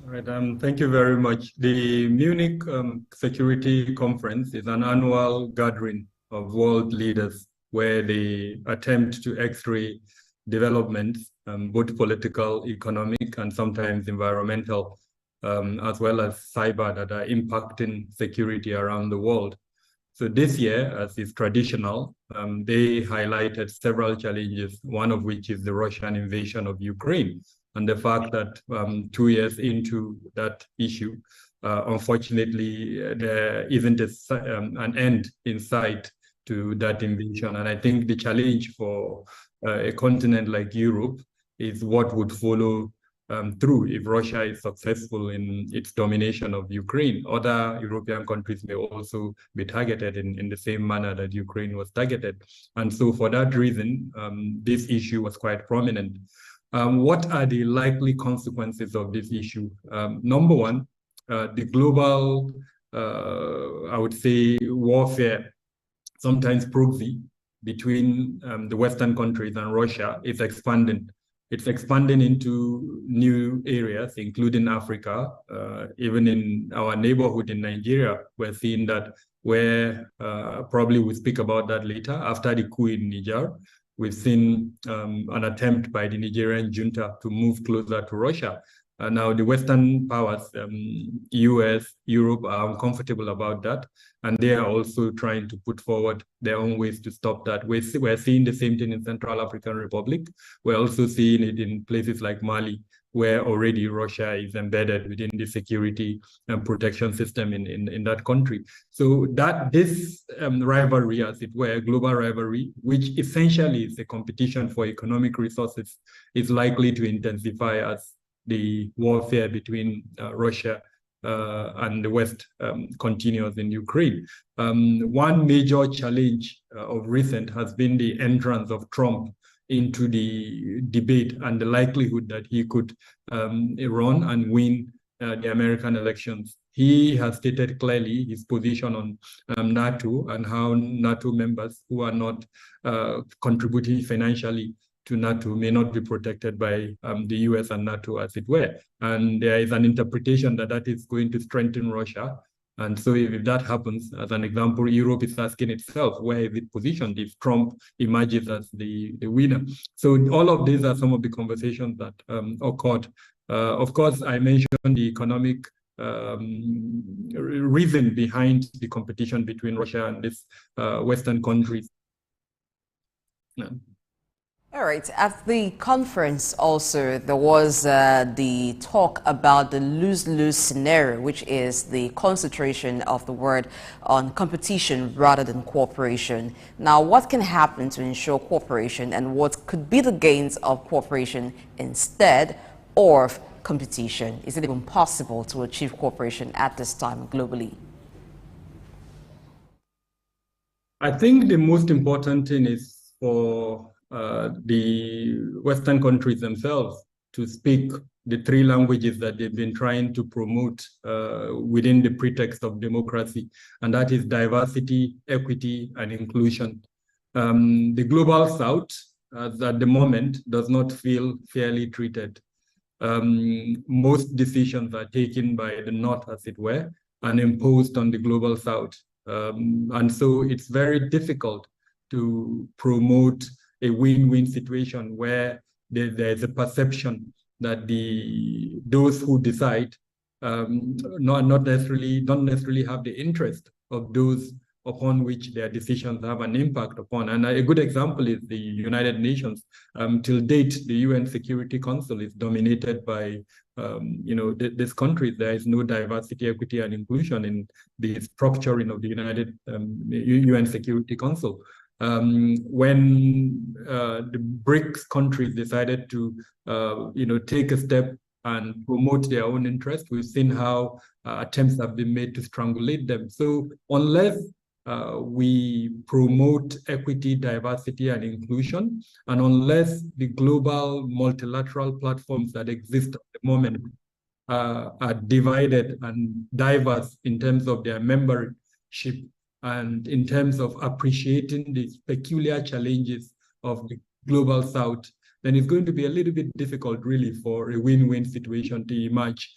All right, thank you very much. The Munich Security Conference is an annual gathering of world leaders where they attempt to x-ray developments, both political, economic, and sometimes environmental, as well as cyber, that are impacting security around the world. So this year, as is traditional, they highlighted several challenges, one of which is the Russian invasion of Ukraine, and the fact that 2 years into that issue, unfortunately, there isn't an end in sight to that invasion. And I think the challenge for a continent like Europe is what would follow through if Russia is successful in its domination of Ukraine. Other European countries may also be targeted in the same manner that Ukraine was targeted. And so for that reason, this issue was quite prominent. What are the likely consequences of this issue? Number one, the global, I would say, warfare, sometimes proxy, between the Western countries and Russia is expanding. It's expanding into new areas, including Africa. Even in our neighborhood in Nigeria, we're seeing that where probably we'll speak about that later. After the coup in Niger, we've seen an attempt by the Nigerian junta to move closer to Russia. Now, the Western powers, US, Europe, are uncomfortable about that, and they are also trying to put forward their own ways to stop that. We're seeing the same thing in Central African Republic. We're also seeing it in places like Mali, where already Russia is embedded within the security and protection system in that country. So that this rivalry, as it were, global rivalry, which essentially is a competition for economic resources, is likely to intensify as the warfare between Russia and the West continues in Ukraine. One major challenge of recent has been the entrance of Trump into the debate and the likelihood that he could run and win the American elections. He has stated clearly his position on NATO and how NATO members who are not contributing financially to NATO may not be protected by the US and NATO, as it were. And there is an interpretation that that is going to strengthen Russia. And so if that happens, as an example, Europe is asking itself, where is it positioned if Trump emerges as the winner? So all of these are some of the conversations that occurred. Of course, I mentioned the economic reason behind the competition between Russia and these Western countries. Yeah. All right. At the conference also, there was the talk about the lose-lose scenario, which is the concentration of the word on competition rather than cooperation. Now, what can happen to ensure cooperation, and what could be the gains of cooperation instead of competition? Is it even possible to achieve cooperation at this time globally? I think the most important thing is for the Western countries themselves to speak the three languages that they've been trying to promote within the pretext of democracy, and that is diversity, equity, and inclusion. The Global South, at the moment, does not feel fairly treated. Most decisions are taken by the North, as it were, and imposed on the Global South. And so it's very difficult to promote a win-win situation where there's a perception that those who decide don't necessarily have the interest of those upon which their decisions have an impact upon. And a good example is the United Nations. Till date, the UN Security Council is dominated by these countries. There is no diversity, equity, and inclusion in the structuring of the UN Security Council. When the BRICS countries decided to, take a step and promote their own interest, we've seen how attempts have been made to strangulate them. So unless we promote equity, diversity, and inclusion, and unless the global multilateral platforms that exist at the moment are divided and diverse in terms of their membership and in terms of appreciating the peculiar challenges of the Global South, then it's going to be a little bit difficult, really, for a win-win situation to emerge.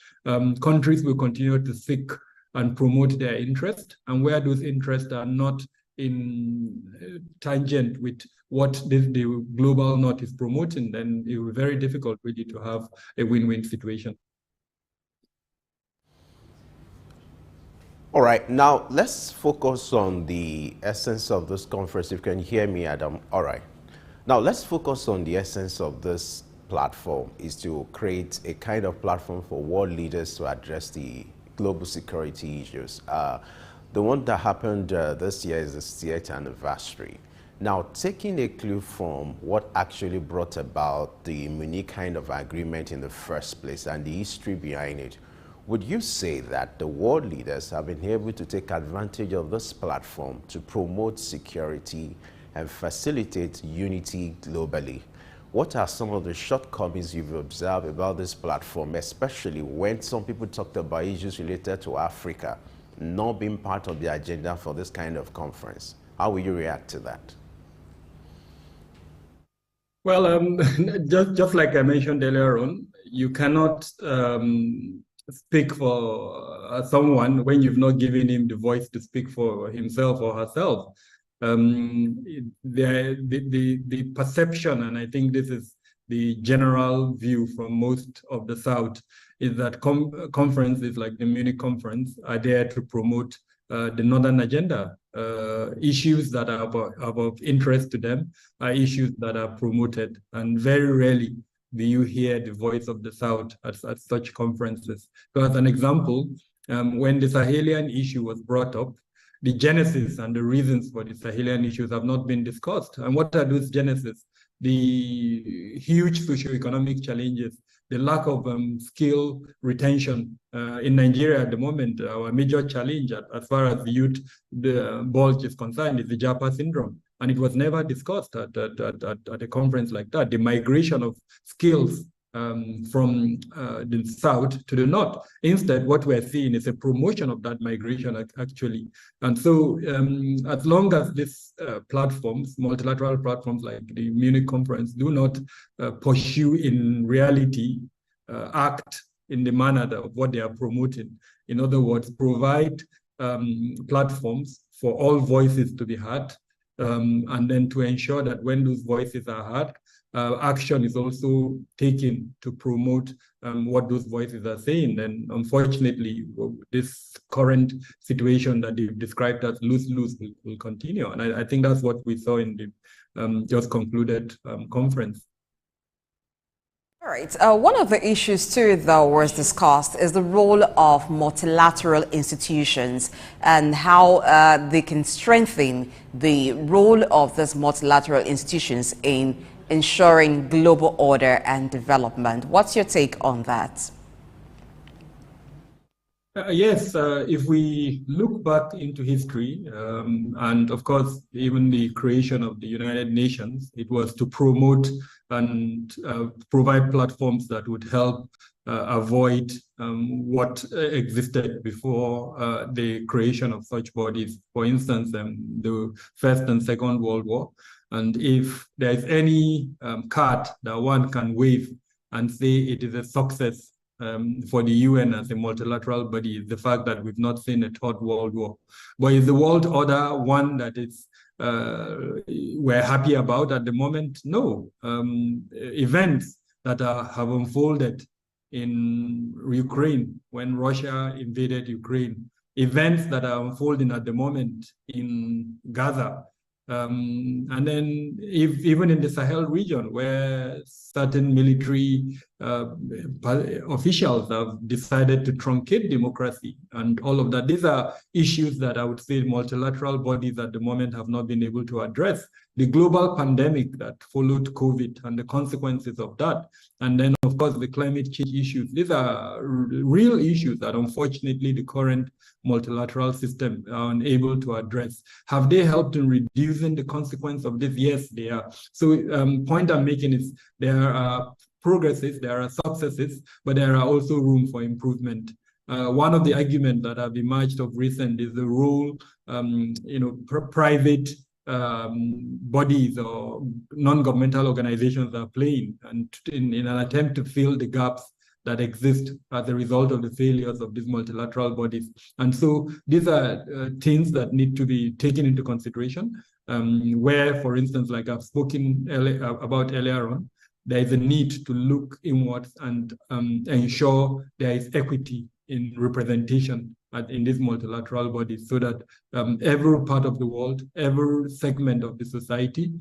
Countries will continue to seek and promote their interest, and where those interests are not in tangent with what the Global North is promoting, then it will be very difficult, really, to have a win-win situation. All right, now let's focus on the essence of this conference. If you can hear me, Adam. All right. Now let's focus on the essence of this platform, is to create a kind of platform for world leaders to address the global security issues. The one that happened this year is the 60th anniversary. Now, taking a clue from what actually brought about the Munich kind of agreement in the first place and the history behind it, would you say that the world leaders have been able to take advantage of this platform to promote security and facilitate unity globally? What are some of the shortcomings you've observed about this platform, especially when some people talked about issues related to Africa not being part of the agenda for this kind of conference? How will you react to that? Well, just like I mentioned earlier on, you cannot speak for someone when you've not given him the voice to speak for himself or herself. The perception, and I think this is the general view from most of the South, is that conferences like the Munich conference are there to promote the Northern agenda. Issues that are of interest to them are issues that are promoted, and very rarely do you hear the voice of the South at such conferences. So as an example, when the Sahelian issue was brought up, the genesis and the reasons for the Sahelian issues have not been discussed. And what are those genesis? The huge socioeconomic challenges, the lack of skill retention. In Nigeria at the moment, our major challenge as far as the youth bulge is concerned is the Japa syndrome. And it was never discussed at a conference like that, the migration of skills from the South to the North. Instead, what we're seeing is a promotion of that migration, actually. And so as long as these platforms, multilateral platforms like the Munich conference, do not pursue in reality, act in the manner of what they are promoting, in other words, provide platforms for all voices to be heard, and then to ensure that when those voices are heard, action is also taken to promote what those voices are saying. And unfortunately, this current situation that they've described as lose-lose will continue. And I think that's what we saw in the just concluded conference. All right. One of the issues too, though, was discussed is the role of multilateral institutions and how they can strengthen the role of these multilateral institutions in ensuring global order and development. What's your take on that? Yes, if we look back into history, and of course, even the creation of the United Nations, it was to promote and provide platforms that would help avoid what existed before the creation of such bodies. For instance, the First and Second World War. And if there is any card that one can wave and say it is a success for the UN as a multilateral body, is the fact that we've not seen a third world war. But is the world order one that is we're happy about at the moment? No. Events that have unfolded in Ukraine when Russia invaded Ukraine, events that are unfolding at the moment in Gaza, and then even in the Sahel region, where certain military officials have decided to truncate democracy and all of that. These are issues that I would say multilateral bodies at the moment have not been able to address. The global pandemic that followed COVID and the consequences of that. And then, of course, the climate change issues. These are real issues that, unfortunately, the current multilateral system are unable to address. Have they helped in reducing the consequence of this? Yes, they are. So point I'm making is there are progresses, there are successes, but there are also room for improvement. One of the arguments that have emerged of recent is the role, private bodies or non-governmental organizations are playing, and in an attempt to fill the gaps that exist as a result of the failures of these multilateral bodies. And so these are things that need to be taken into consideration, where, for instance, like I've spoken about earlier on, there is a need to look inwards and ensure there is equity in representation in these multilateral bodies, so that every part of the world, every segment of the society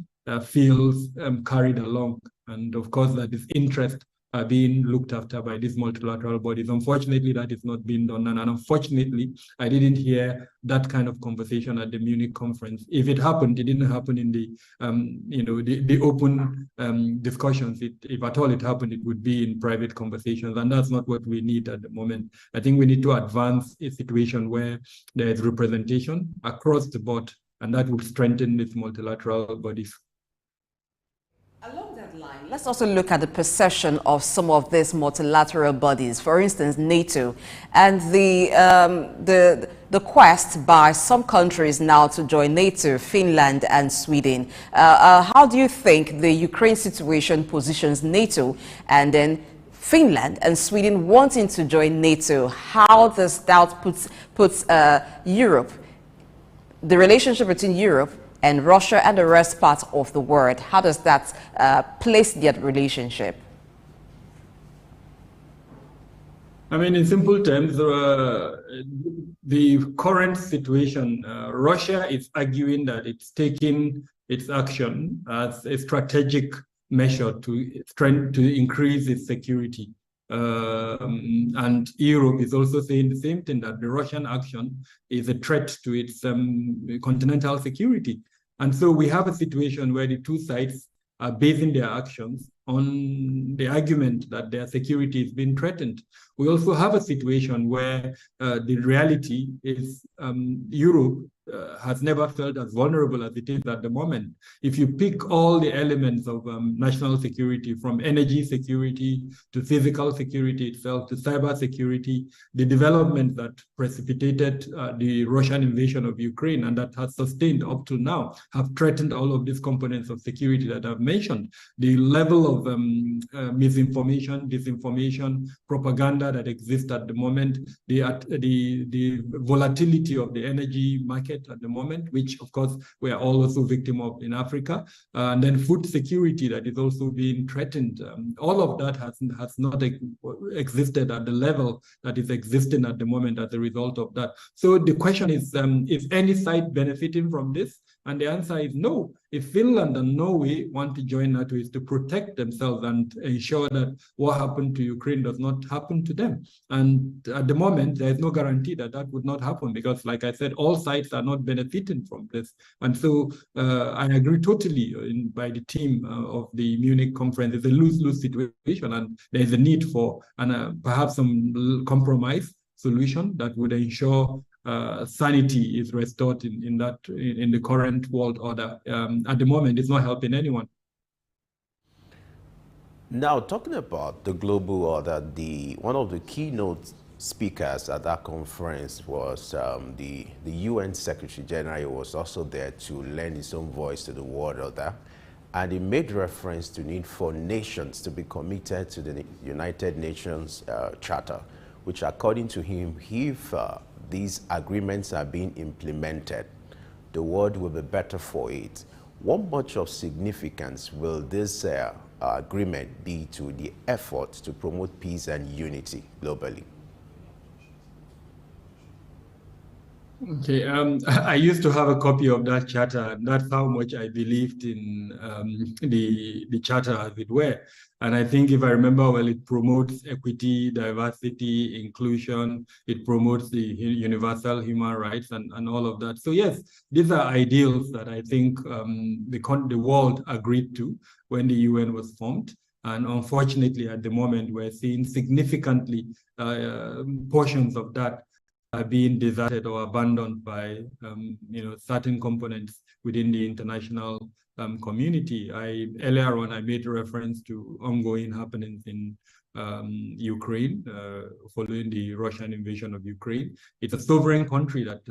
feels carried along. And of course, that is interest are being looked after by these multilateral bodies. Unfortunately, that is not being done. And unfortunately, I didn't hear that kind of conversation at the Munich conference. If it happened, it didn't happen in the, the open discussions. If at all it happened, it would be in private conversations. And that's not what we need at the moment. I think we need to advance a situation where there is representation across the board, and that would strengthen these multilateral bodies. Along that line, let's also look at the perception of some of these multilateral bodies, for instance, NATO, and the quest by some countries now to join NATO, Finland and Sweden. How do you think the Ukraine situation positions NATO and then Finland and Sweden wanting to join NATO? How does that puts Europe, the relationship between Europe and Russia and the rest part of the world, how does that place that relationship? I mean, in simple terms, the current situation, Russia is arguing that it's taking its action as a strategic measure to increase its security. And Europe is also saying the same thing, that the Russian action is a threat to its continental security. And so we have a situation where the two sides are basing their actions on the argument that their security is being threatened. We also have a situation where the reality is Europe has never felt as vulnerable as it is at the moment. If you pick all the elements of national security, from energy security to physical security itself to cyber security, the development that precipitated the Russian invasion of Ukraine and that has sustained up to now have threatened all of these components of security that I've mentioned. The level of misinformation, disinformation, propaganda that exists at the moment, the volatility of the energy market, market at the moment, which of course we are all also victim of in Africa, and then food security that is also being threatened. All of that has not existed at the level that is existing at the moment as a result of that. So the question is any side benefiting from this? And the answer is no. If Finland and Norway want to join NATO, is to protect themselves and ensure that what happened to Ukraine does not happen to them. And at the moment, there is no guarantee that that would not happen because, like I said, all sides are not benefiting from this. And so I agree totally by the team of the Munich conference. It's a lose-lose situation, and there is a need for perhaps some compromise solution that would ensure sanity is restored in the current world order. At the moment, it's not helping anyone. Now, talking about the global order, one of the keynote speakers at that conference was the UN Secretary General was also there to lend his own voice to the world order. And he made reference to the need for nations to be committed to the United Nations Charter, which according to him, if these agreements are being implemented, the world will be better for it. What much of significance will this agreement be to the effort to promote peace and unity globally? Okay, I used to have a copy of that charter, and that's how much I believed in the charter as it were. And I think, if I remember well, it promotes equity, diversity, inclusion. It promotes the universal human rights and all of that. So yes, these are ideals that I think the world agreed to when the UN was formed. And unfortunately, at the moment, we're seeing significantly portions of that are being deserted or abandoned by certain components within the international community. Earlier on, I made reference to ongoing happenings in Ukraine following the Russian invasion of Ukraine. It's a sovereign country that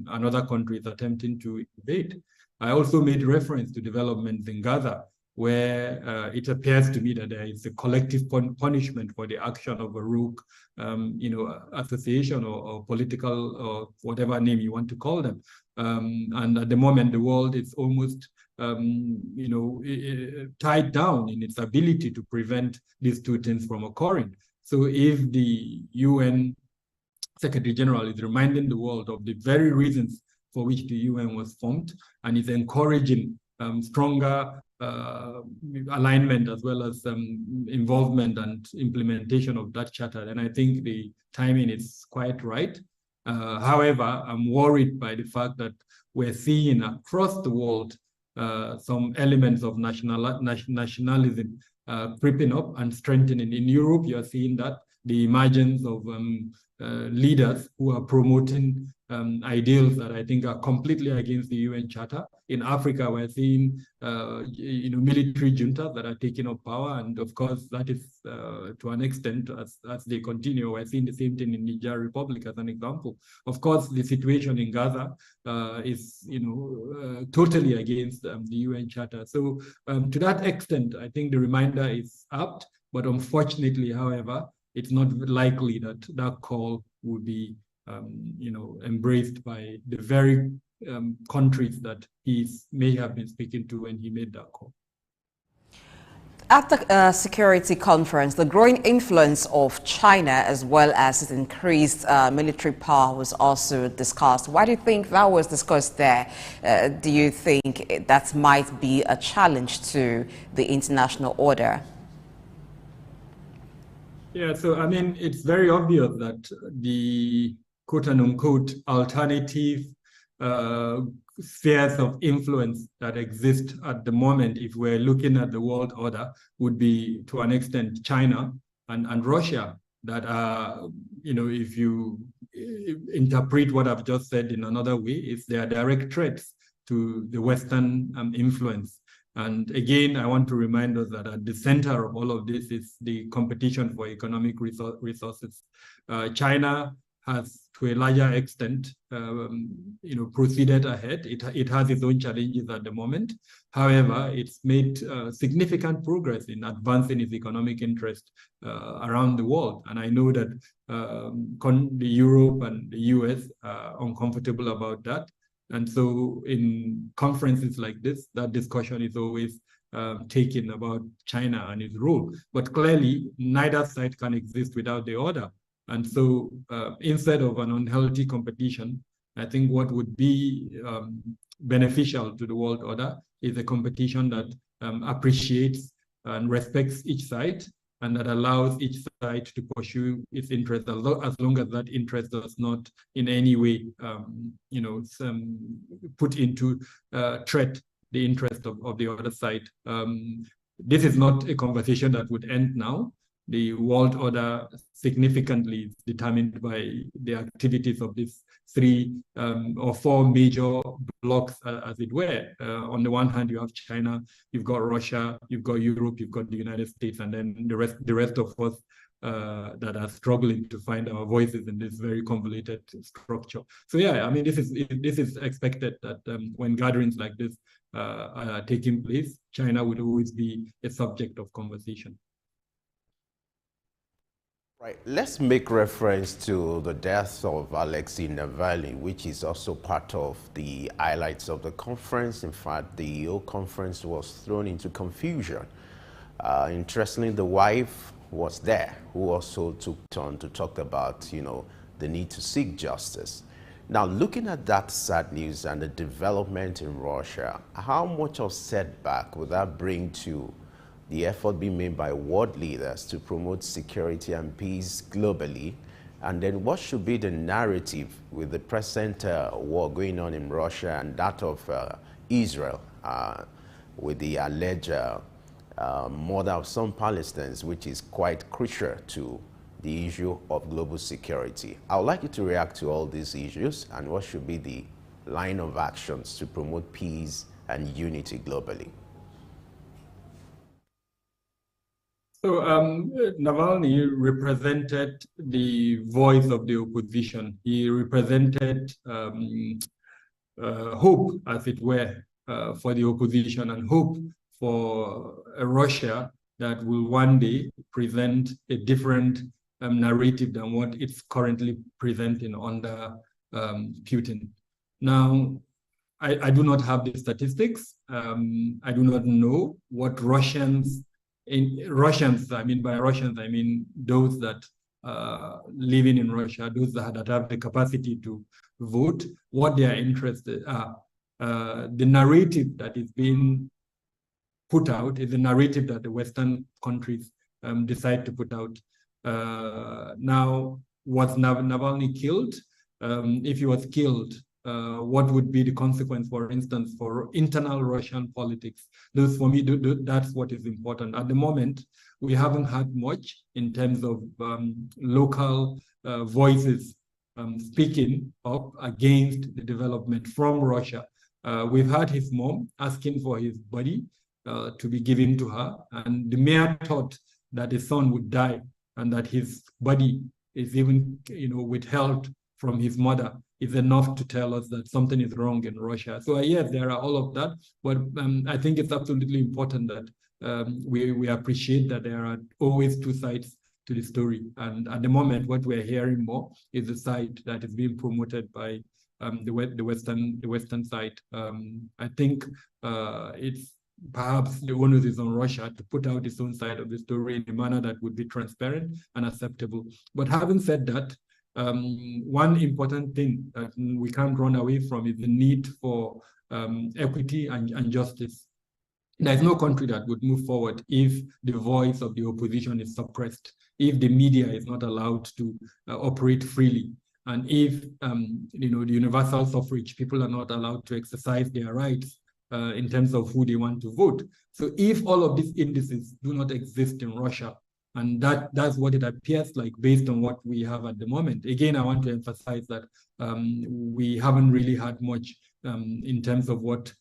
another country is attempting to invade. I also made reference to developments in Gaza, where it appears to me that there is a collective punishment for the action of a rogue, association or political or whatever name you want to call them. And at the moment, the world is almost, tied down in its ability to prevent these two things from occurring. So if the UN Secretary General is reminding the world of the very reasons for which the UN was formed and is encouraging stronger alignment as well as involvement and implementation of that charter, then I think the timing is quite right. However, I'm worried by the fact that we're seeing across the world some elements of nationalism creeping up and strengthening. In Europe, you're seeing that the emergence of leaders who are promoting ideals that I think are completely against the UN Charter. In Africa, we're seeing military juntas that are taking up power, and of course that is to an extent as they continue. We're seeing the same thing in Niger Republic as an example. Of course, the situation in Gaza is totally against the UN Charter. So to that extent, I think the reminder is apt, but unfortunately, however, it's not likely that that call would be embraced by the very countries that he may have been speaking to when he made that call. At the security conference, the growing influence of China as well as its increased military power was also discussed. Why do you think that was discussed there? Do you think that might be a challenge to the international order? Yeah, so I mean, it's very obvious that the quote-unquote alternative spheres of influence that exist at the moment, if we're looking at the world order, would be to an extent China and Russia, that are, if you interpret what I've just said in another way, is they are direct threats to the Western influence. And again, I want to remind us that at the center of all of this is the competition for economic resources. China has, to a larger extent, proceeded ahead. It has its own challenges at the moment. However, it's made significant progress in advancing its economic interest around the world. And I know that the Europe and the US are uncomfortable about that. And so in conferences like this, that discussion is always taken about China and its role. But clearly, neither side can exist without the other. And so instead of an unhealthy competition, I think what would be beneficial to the world order is a competition that appreciates and respects each side, and that allows each side to pursue its interest as long as that interest does not in any way, put into threat the interest of the other side. This is not a conversation that would end now. The world order significantly is determined by the activities of these three or four major blocks, as it were. On the one hand, you have China, you've got Russia, you've got Europe, you've got the United States, and then the rest of us that are struggling to find our voices in this very convoluted structure. So yeah, I mean, this is expected that when gatherings like this are taking place, China would always be a subject of conversation. Right. Let's make reference to the death of Alexei Navalny, which is also part of the highlights of the conference. In fact, the whole conference was thrown into confusion. Interestingly, the wife was there, who also took turn to talk about, the need to seek justice. Now, looking at that sad news and the development in Russia, how much of setback would that bring to the effort being made by world leaders to promote security and peace globally? And then what should be the narrative with the present war going on in Russia and that of Israel with the alleged murder of some Palestinians, which is quite crucial to the issue of global security? I would like you to react to all these issues and what should be the line of actions to promote peace and unity globally. So Navalny represented the voice of the opposition. He represented hope, as it were, for the opposition, and hope for a Russia that will one day present a different narrative than what it's currently presenting under Putin. Now, I do not have the statistics. I do not know what Russians, I mean those that living in Russia, those that have the capacity to vote, what their interests are. The narrative that is being put out is the narrative that the Western countries decide to put out. Now, was Navalny killed? If he was killed, what would be the consequence, for instance, for internal Russian politics? Those, for me, that's what is important. At the moment, we haven't had much in terms of local voices speaking up against the development from Russia. We've had his mom asking for his body to be given to her, and the mere thought that his son would die and that his body is even, withheld from his mother is enough to tell us that something is wrong in Russia. So yes, there are all of that, but I think it's absolutely important that we appreciate that there are always two sides to the story. And at the moment, what we're hearing more is the side that is being promoted by the Western side. I think it's perhaps the onus is on Russia to put out its own side of the story in a manner that would be transparent and acceptable. But having said that, one important thing that we can't run away from is the need for equity and justice. There's no country that would move forward if the voice of the opposition is suppressed, if the media is not allowed to operate freely, and if the universal suffrage, people are not allowed to exercise their rights in terms of who they want to vote. So if all of these indices do not exist in Russia, and that's what it appears like based on what we have at the moment. Again, I want to emphasize that we haven't really had much in terms of what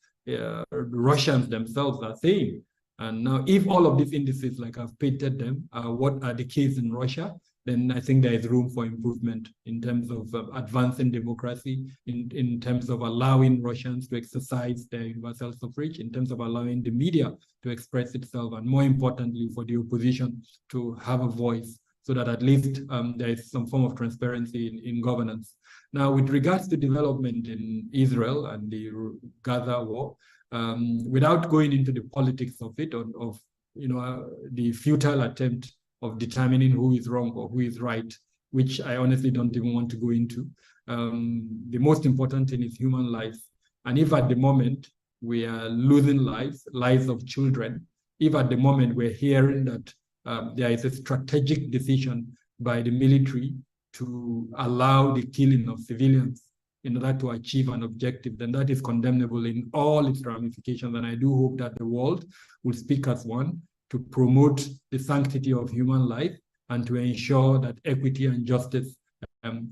Russians themselves are saying. And now, if all of these indices, like I've painted them, what are the case in Russia, then I think there is room for improvement in terms of advancing democracy, in terms of allowing Russians to exercise their universal suffrage, in terms of allowing the media to express itself, and more importantly, for the opposition to have a voice so that at least there is some form of transparency in governance. Now, with regards to development in Israel and the Gaza war, without going into the politics of it, of the futile attempt of determining who is wrong or who is right, which I honestly don't even want to go into. The most important thing is human life. And if at the moment we are losing lives of children, if at the moment we're hearing that there is a strategic decision by the military to allow the killing of civilians in order to achieve an objective, then that is condemnable in all its ramifications. And I do hope that the world will speak as one to promote the sanctity of human life and to ensure that equity and justice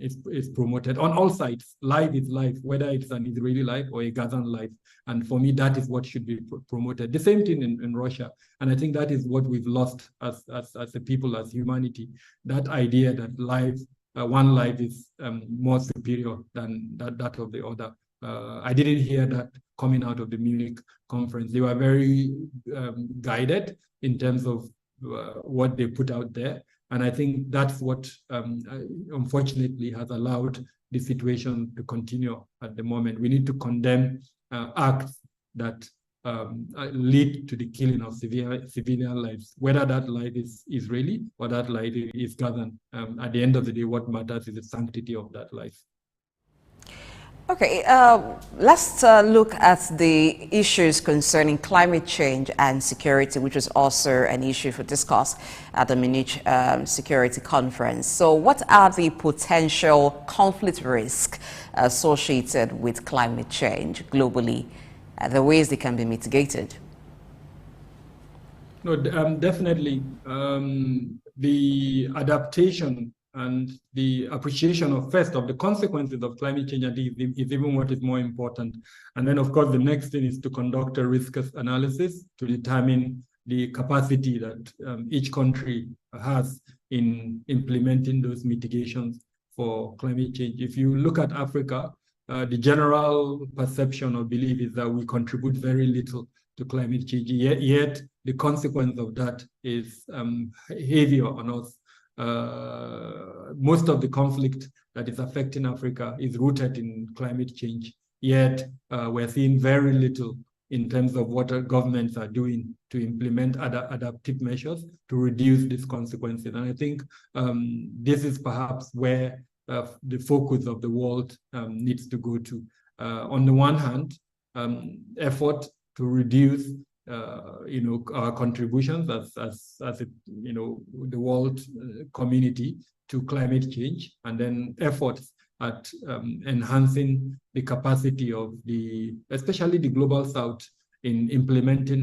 is promoted on all sides. Life is life, whether it's an Israeli life or a Gazan life. And for me, that is what should be promoted. The same thing in Russia. And I think that is what we've lost as a people, as humanity. That idea that life, one life is more superior than that of the other. I didn't hear that coming out of the Munich conference. They were very guided in terms of what they put out there. And I think that's what, unfortunately, has allowed the situation to continue at the moment. We need to condemn acts that lead to the killing of civilian lives, whether that life is Israeli or that life is Gazan. At the end of the day, what matters is the sanctity of that life. Okay, let's look at the issues concerning climate change and security, which was also an issue for discuss at the Munich Security Conference. So what are the potential conflict risks associated with climate change globally, the ways they can be mitigated? No, definitely. The adaptation and the appreciation of the consequences of climate change is even what is more important. And then, of course, the next thing is to conduct a risk analysis to determine the capacity that each country has in implementing those mitigations for climate change. If you look at Africa, the general perception or belief is that we contribute very little to climate change, yet the consequence of that is heavier on us. Most of the conflict that is affecting Africa is rooted in climate change, yet we're seeing very little in terms of what our governments are doing to implement adaptive measures to reduce these consequences. And I think this is perhaps where the focus of the world needs to go to. On the one hand, effort to reduce our contributions as the world community to climate change, and then efforts at enhancing the capacity of especially the global south in implementing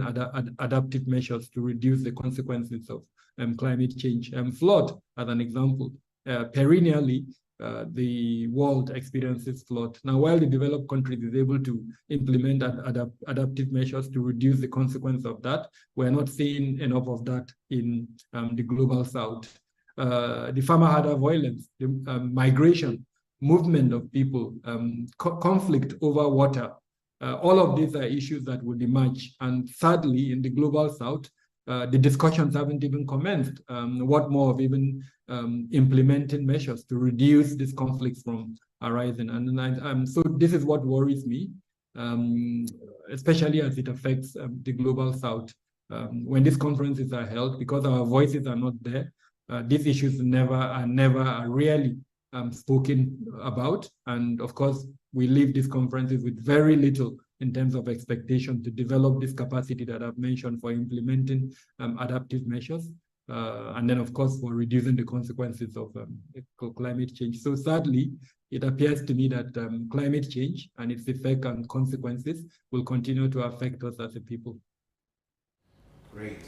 adaptive measures to reduce the consequences of climate change. Flood, as an example, perennially the world experiences flood. Now, while the developed countries is able to implement adaptive measures to reduce the consequence of that, we're not seeing enough of that in the global south. The farmer-herder violence, the migration, movement of people, conflict over water, all of these are issues that would emerge. And sadly, in the global south, the discussions haven't even commenced. What more of even implementing measures to reduce these conflicts from arising? And so this is what worries me, especially as it affects the global south. When these conferences are held, because our voices are not there, these issues are rarely spoken about. And of course, we leave these conferences with very little in terms of expectation to develop this capacity that I've mentioned for implementing adaptive measures. And then, of course, for reducing the consequences of climate change. So sadly, it appears to me that climate change and its effect and consequences will continue to affect us as a people. Great.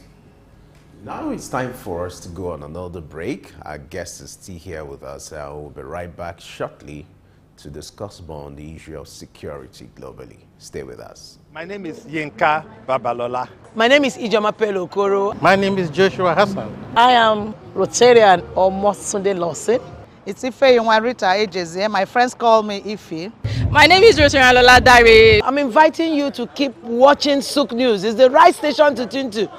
Now it's time for us to go on another break. Our guest is still here with us. We'll be right back shortly to discuss more on the issue of security globally. Stay with us. My name is Yinka Babalola. My name is Ijoma Pelokoro. My name is Joshua Hassan. I am Rotarian or Mosunde Lawson. It's Ife Rita Ejeze. My friends call me Ife. My name is Rotarian Dare. I'm inviting you to keep watching Souq News. It's the right station to tune to.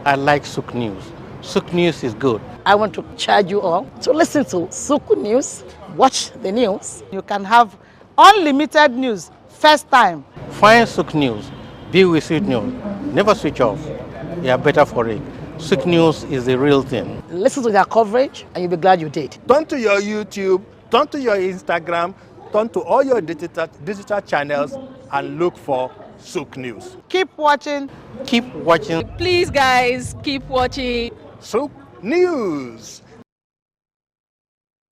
I like Souq News. Souq News is good. I want to charge you all to listen to Souq News, watch the news. You can have unlimited news, first time. Find Souq News, be with Souq News, never switch off. You are better for it. Souq News is the real thing. Listen to their coverage and you'll be glad you did. Turn to your YouTube, turn to your Instagram, turn to all your digital channels and look for Souq News. Keep watching. Keep watching. Please, guys, keep watching Souq News.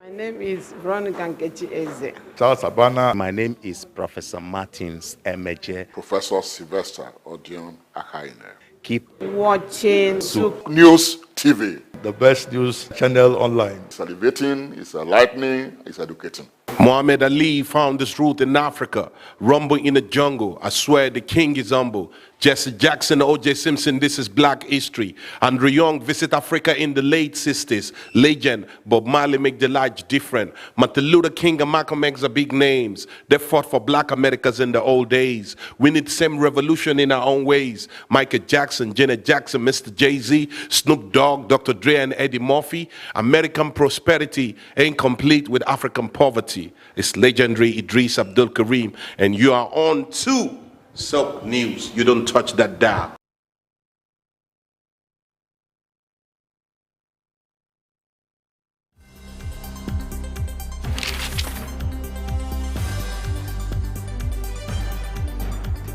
My name is Veronica Nkechi Eze. Charles Abana. My name is Professor Martins Emeje. Professor Sylvester Odion Akaine. Keep watching Souq News TV, the best news channel online. It's elevating, it's enlightening, it's educating. Muhammad Ali found his root in Africa. Rumble in the jungle. I swear the king is humble. Jesse Jackson, O.J. Simpson, this is black history. Andrew Young visit Africa in the late 60s. Legend, Bob Marley make the light different. Martin Luther King and Malcolm X are big names. They fought for black Americans in the old days. We need same revolution in our own ways. Michael Jackson, Janet Jackson, Mr. Jay-Z, Snoop Dogg, Dr. Dre and Eddie Murphy. American prosperity ain't complete with African poverty. It's legendary Idris Abdul Karim, and you are on to Souq News. You don't touch that dial.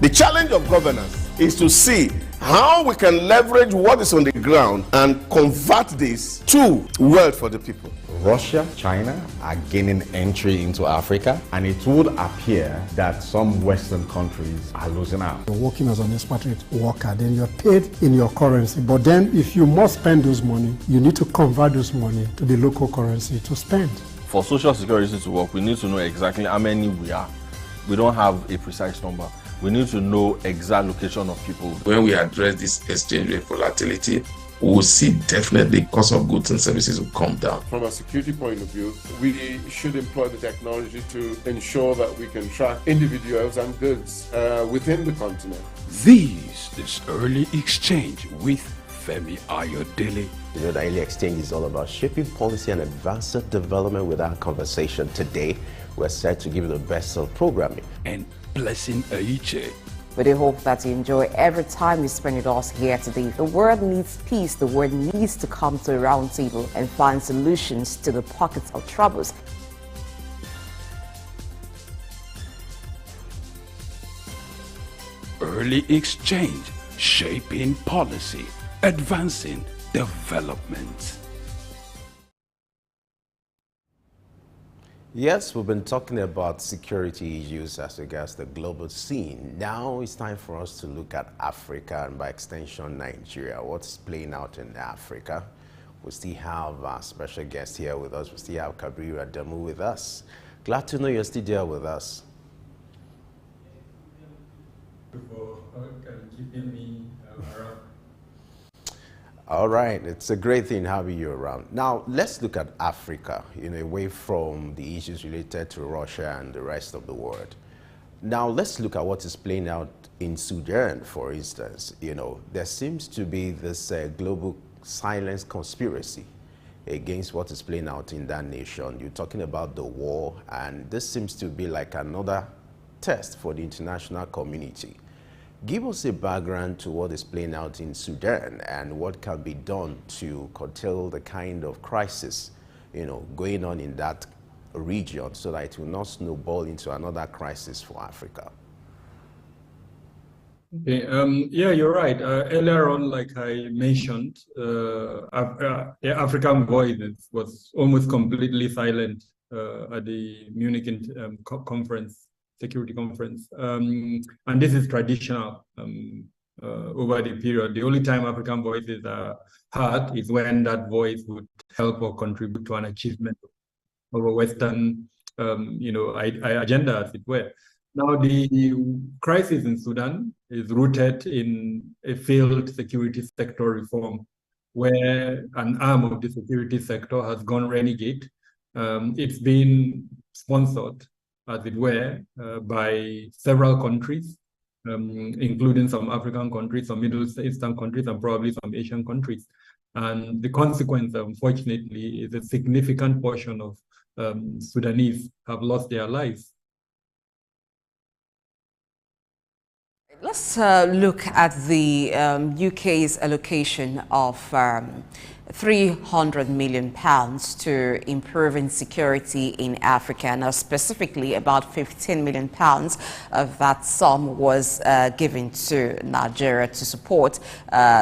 The challenge of governance is to see how we can leverage what is on the ground and convert this to wealth for the people. Russia, China are gaining entry into Africa, and it would appear that some Western countries are losing out. You're working as an expatriate worker, then you're paid in your currency. But then if you must spend those money, you need to convert those money to the local currency to spend. For Social Security to work, we need to know exactly how many we are. We don't have a precise number. We need to know exact location of people. When we address this exchange rate volatility, we will see definitely cost of goods and services will come down. From a security point of view, we should employ the technology to ensure that we can track individuals and goods within the continent. This is Early Exchange with Femi Ayodele. You know, the Early Exchange is all about shaping policy and advancing development. With our conversation today, we're set to give you the best of programming. And Blessing Aiche. We do hope that you enjoy every time you spend with us here today. The world needs peace. The world needs to come to a round table and find solutions to the pockets of troubles. Early Exchange, shaping policy, advancing development. Yes, we've been talking about security issues as regards the global scene. Now it's time for us to look at Africa and by extension Nigeria. What's playing out in Africa? We still have our special guest here with us. We still have Kabiru Adamu with us. Glad to know you're still there with us. Keeping me around. All right, it's a great thing having you around. Now, let's look at Africa, away from the issues related to Russia and the rest of the world. Now, let's look at what is playing out in Sudan, for instance. There seems to be this global silence conspiracy against what is playing out in that nation. You're talking about the war, and this seems to be like another test for the international community. Give us a background to what is playing out in Sudan and what can be done to curtail the kind of crisis, going on in that region so that it will not snowball into another crisis for Africa. Okay, yeah, you're right. Earlier on, like I mentioned, African Voice was almost completely silent at the Munich conference. Security conference, and this is traditional over the period. The only time African voices are heard is when that voice would help or contribute to an achievement of a Western, agenda, as it were. Now, the crisis in Sudan is rooted in a failed security sector reform, where an arm of the security sector has gone renegade. It's been sponsored, as it were, by several countries, including some African countries, some Middle Eastern countries, and probably some Asian countries. And the consequence, unfortunately, is a significant portion of Sudanese have lost their lives. Let's look at the UK's allocation of £300 million to improving security in Africa. Now, specifically, about £15 million of that sum was given to Nigeria to support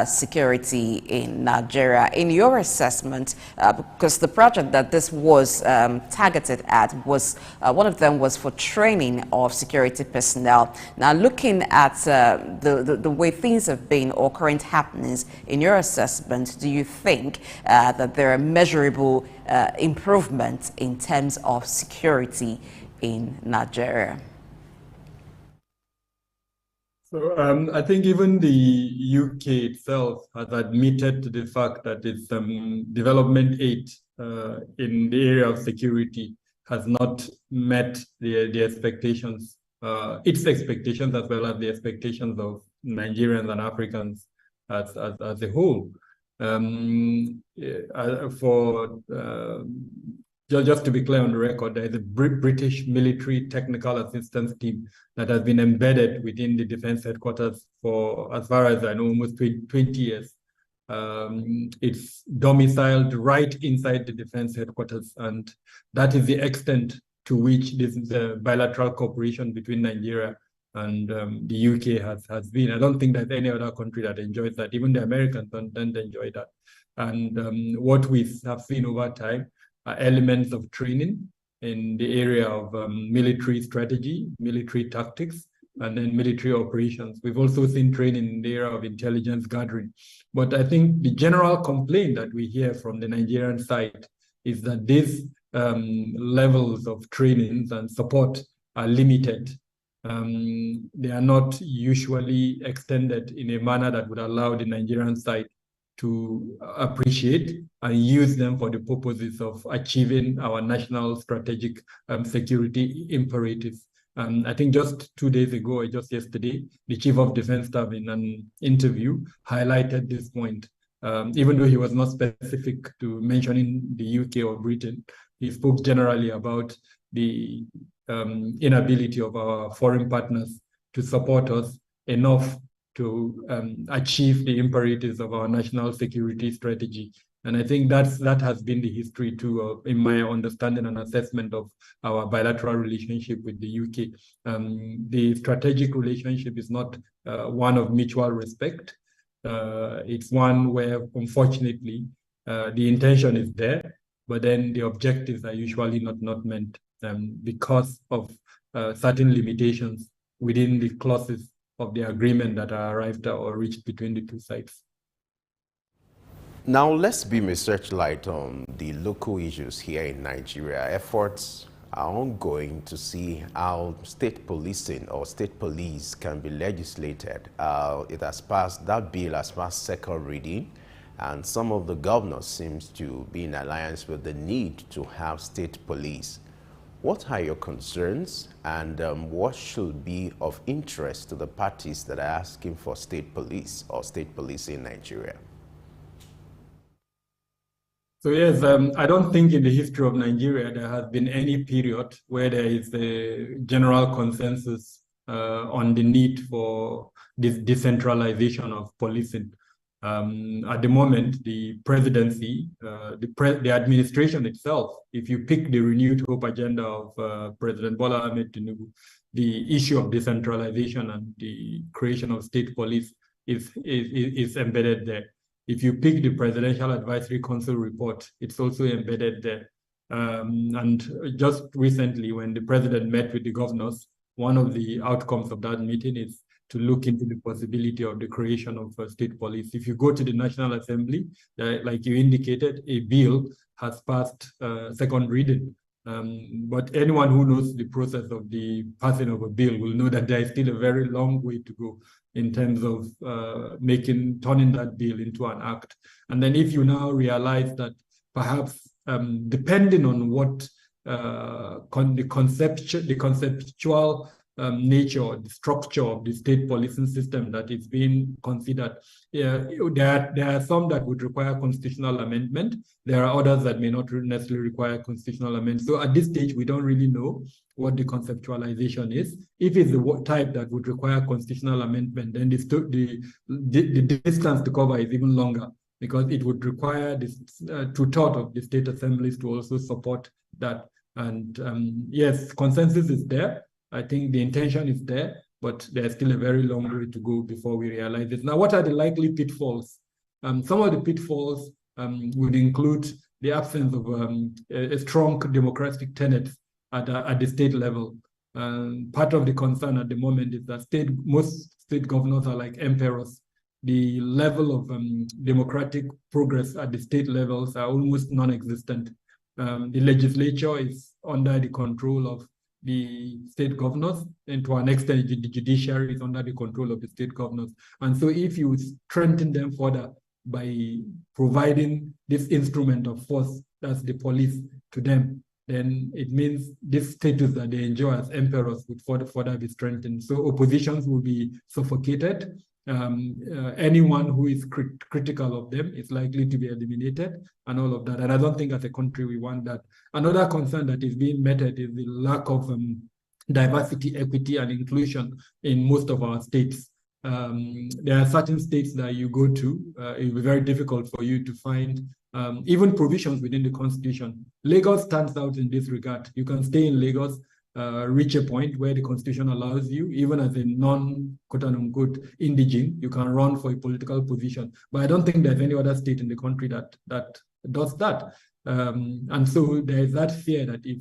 security in Nigeria. In your assessment, because the project that this was targeted at was, one of them was for training of security personnel. Now, looking at the way things have been or current happenings, in your assessment, do you think that there are measurable improvements in terms of security in Nigeria? So I think even the UK itself has admitted to the fact that its development aid in the area of security has not met the expectations, its expectations, as well as the expectations of Nigerians and Africans as a whole. Just to be clear on the record, there is a British military technical assistance team that has been embedded within the defense headquarters for, as far as I know, almost 20 years. It's domiciled right inside the defense headquarters, and that is the extent to which the bilateral cooperation between Nigeria and the UK has been. I don't think there's any other country that enjoys that. Even the Americans don't enjoy that. And what we have seen over time are elements of training in the area of military strategy, military tactics, and then military operations. We've also seen training in the area of intelligence gathering. But I think the general complaint that we hear from the Nigerian side is that these levels of trainings and support are limited. They are not usually extended in a manner that would allow the Nigerian side to appreciate and use them for the purposes of achieving our national strategic security imperatives. I think just 2 days ago, or just yesterday, the Chief of Defense Staff in an interview highlighted this point. Even though he was not specific to mentioning the UK or Britain, he spoke generally about the inability of our foreign partners to support us enough to achieve the imperatives of our national security strategy. And I think that has been the history too, in my understanding and assessment of our bilateral relationship with the UK. The strategic relationship is not one of mutual respect. It's one where, unfortunately, the intention is there, but then the objectives are usually not met because of certain limitations within the clauses of the agreement that are arrived at or reached between the two sides. Now let's beam a searchlight on the local issues here in Nigeria. Efforts are ongoing to see how state policing or state police can be legislated. That bill has passed second reading, and some of the governors seems to be in alliance with the need to have state police. What are your concerns, and what should be of interest to the parties that are asking for state police or state police in Nigeria? So yes, I don't think in the history of Nigeria there has been any period where there is a general consensus on the need for this decentralization of policing. At the moment, the presidency, the administration itself, if you pick the renewed hope agenda of President Bola Ahmed Tinubu, the issue of decentralization and the creation of state police is embedded there. If you pick the Presidential Advisory Council report, it's also embedded there. And just recently, when the president met with the governors, one of the outcomes of that meeting is to look into the possibility of the creation of a state police. If you go to the National Assembly, like you indicated, a bill has passed second reading. But anyone who knows the process of the passing of a bill will know that there is still a very long way to go in terms of turning that bill into an act. And then if you now realize that perhaps depending on what the conceptual nature or the structure of the state policing system that is being considered. There are some that would require constitutional amendment. There are others that may not necessarily require constitutional amendment. So at this stage, we don't really know what the conceptualization is. If it's the type that would require constitutional amendment, then the distance to cover is even longer, because it would require this two-thirds of the state assemblies to also support that. And yes, consensus is there. I think the intention is there, but there's still a very long way to go before we realize it. Now, what are the likely pitfalls? Some of the pitfalls would include the absence of a strong democratic tenet at the state level. Part of the concern at the moment is that most state governors are like emperors. The level of democratic progress at the state levels are almost non-existent. The legislature is under the control of the state governors, and to an extent, the judiciary is under the control of the state governors. And so if you strengthen them further by providing this instrument of force, that's the police, to them, then it means this status that they enjoy as emperors would further be strengthened. So oppositions will be suffocated. Anyone who is critical of them is likely to be eliminated, and all of that. And I don't think as a country we want that. Another concern that is being met is the lack of diversity, equity, and inclusion in most of our states. There are certain states that you go to, it will be very difficult for you to find even provisions within the constitution. Lagos stands out in this regard. You can stay in Lagos, reach a point where the constitution allows you, even as a non-quote-unquote indigene, you can run for a political position. But I don't think there's any other state in the country that does that. And so there is that fear that if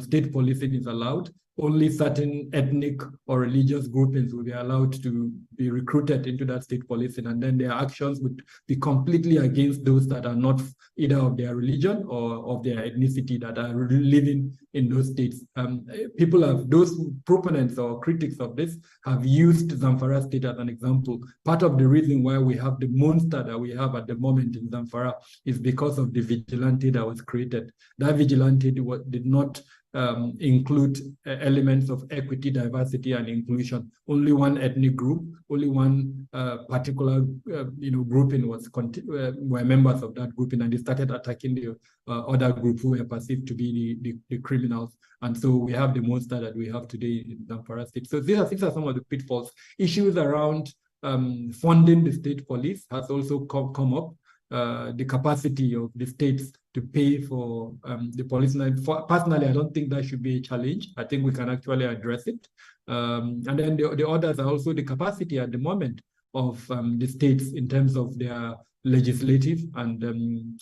state policing is allowed, only certain ethnic or religious groupings will be allowed to be recruited into that state policing, and then their actions would be completely against those that are not either of their religion or of their ethnicity that are living in those states. Those proponents or critics of this have used Zamfara state as an example. Part of the reason why we have the monster that we have at the moment in Zamfara is because of the vigilante that was created. That vigilante did not include elements of equity, diversity, and inclusion. Only one ethnic group, only one particular grouping were members of that grouping, and they started attacking the other group who were perceived to be the criminals. And so we have the monster that we have today in Zamfara state. So these are some of the pitfalls. Issues around funding the state police has also come up. The capacity of the states to pay for the police. Personally, I don't think that should be a challenge. I think we can actually address it. And then the others are also the capacity at the moment of the states in terms of their legislative and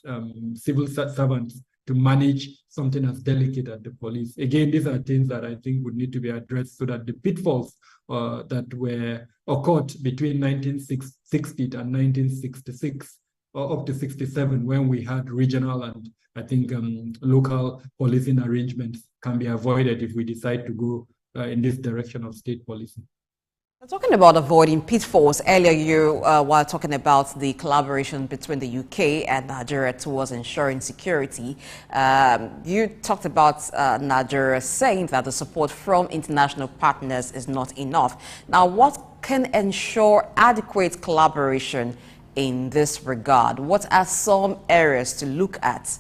civil servants to manage something as delicate as the police. Again, these are things that I think would need to be addressed so that the pitfalls that were occurred between 1960 and 1966 or up to 67, when we had regional and I think local policing arrangements, can be avoided if we decide to go in this direction of state policing. Talking about avoiding pitfalls, earlier you were talking about the collaboration between the UK and Nigeria towards ensuring security. You talked about Nigeria saying that the support from international partners is not enough. Now, what can ensure adequate collaboration in this regard? What are some areas to look at?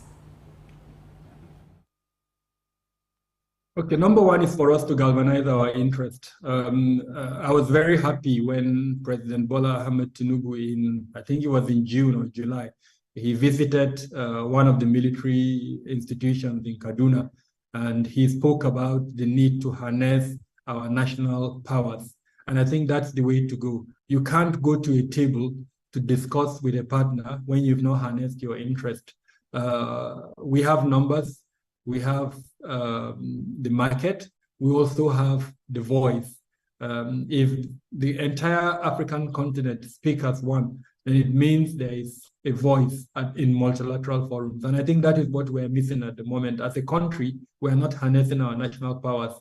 Okay, number one is for us to galvanize our interest. I was very happy when President Bola Ahmed Tinubu I think it was in June or July, he visited one of the military institutions in Kaduna, and he spoke about the need to harness our national powers. And I think that's the way to go. You can't go to a table to discuss with a partner when you've not harnessed your interest. We have numbers, we have the market, we also have the voice. If the entire African continent speaks as one, then it means there is a voice in multilateral forums. And I think that is what we're missing at the moment. As a country, we're not harnessing our national powers.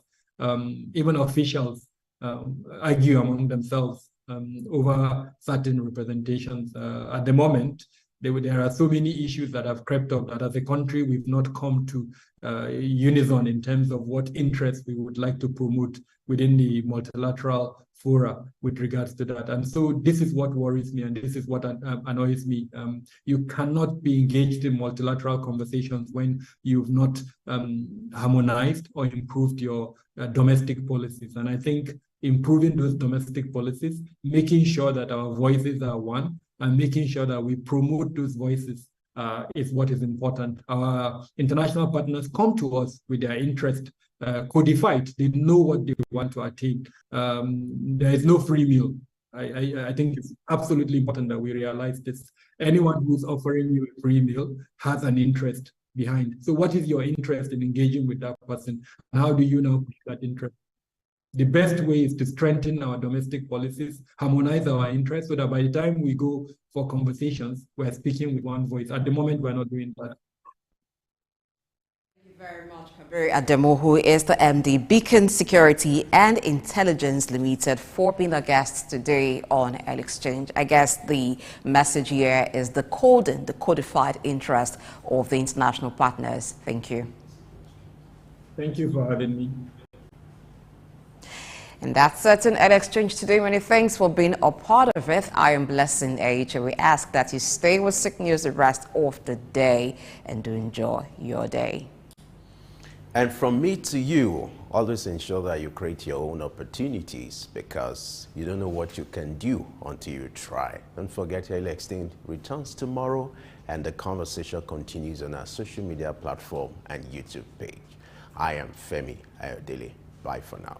Even officials argue among themselves over certain representations. At the moment, There are so many issues that have crept up that as a country we've not come to unison in terms of what interests we would like to promote within the multilateral fora with regards to that. And so this is what worries me, and this is what annoys me. You cannot be engaged in multilateral conversations when you've not harmonized or improved your domestic policies. And I think improving those domestic policies, making sure that our voices are one, and making sure that we promote those voices is what is important. Our international partners come to us with their interest codified. They know what they want to attain. There is no free meal. I think it's absolutely important that we realize this. Anyone who's offering you a free meal has an interest behind. So what is your interest in engaging with that person? And how do you now push that interest? The best way is to strengthen our domestic policies, harmonize our interests, so that by the time we go for conversations, we're speaking with one voice. At the moment, we're not doing that. Thank you very much, Kabir Ademo, who is the MD, Beacon Security and Intelligence Limited, for being our guest today on Early Exchange. I guess the message here is the codified interest of the international partners. Thank you. Thank you for having me. And that's it in Early Exchange today. Many thanks for being a part of it. I am Blessing H. We ask that you stay with Souq News the rest of the day and do enjoy your day. And from me to you, always ensure that you create your own opportunities, because you don't know what you can do until you try. Don't forget, Early Exchange returns tomorrow, and the conversation continues on our social media platform and YouTube page. I am Femi Ayodele. Bye for now.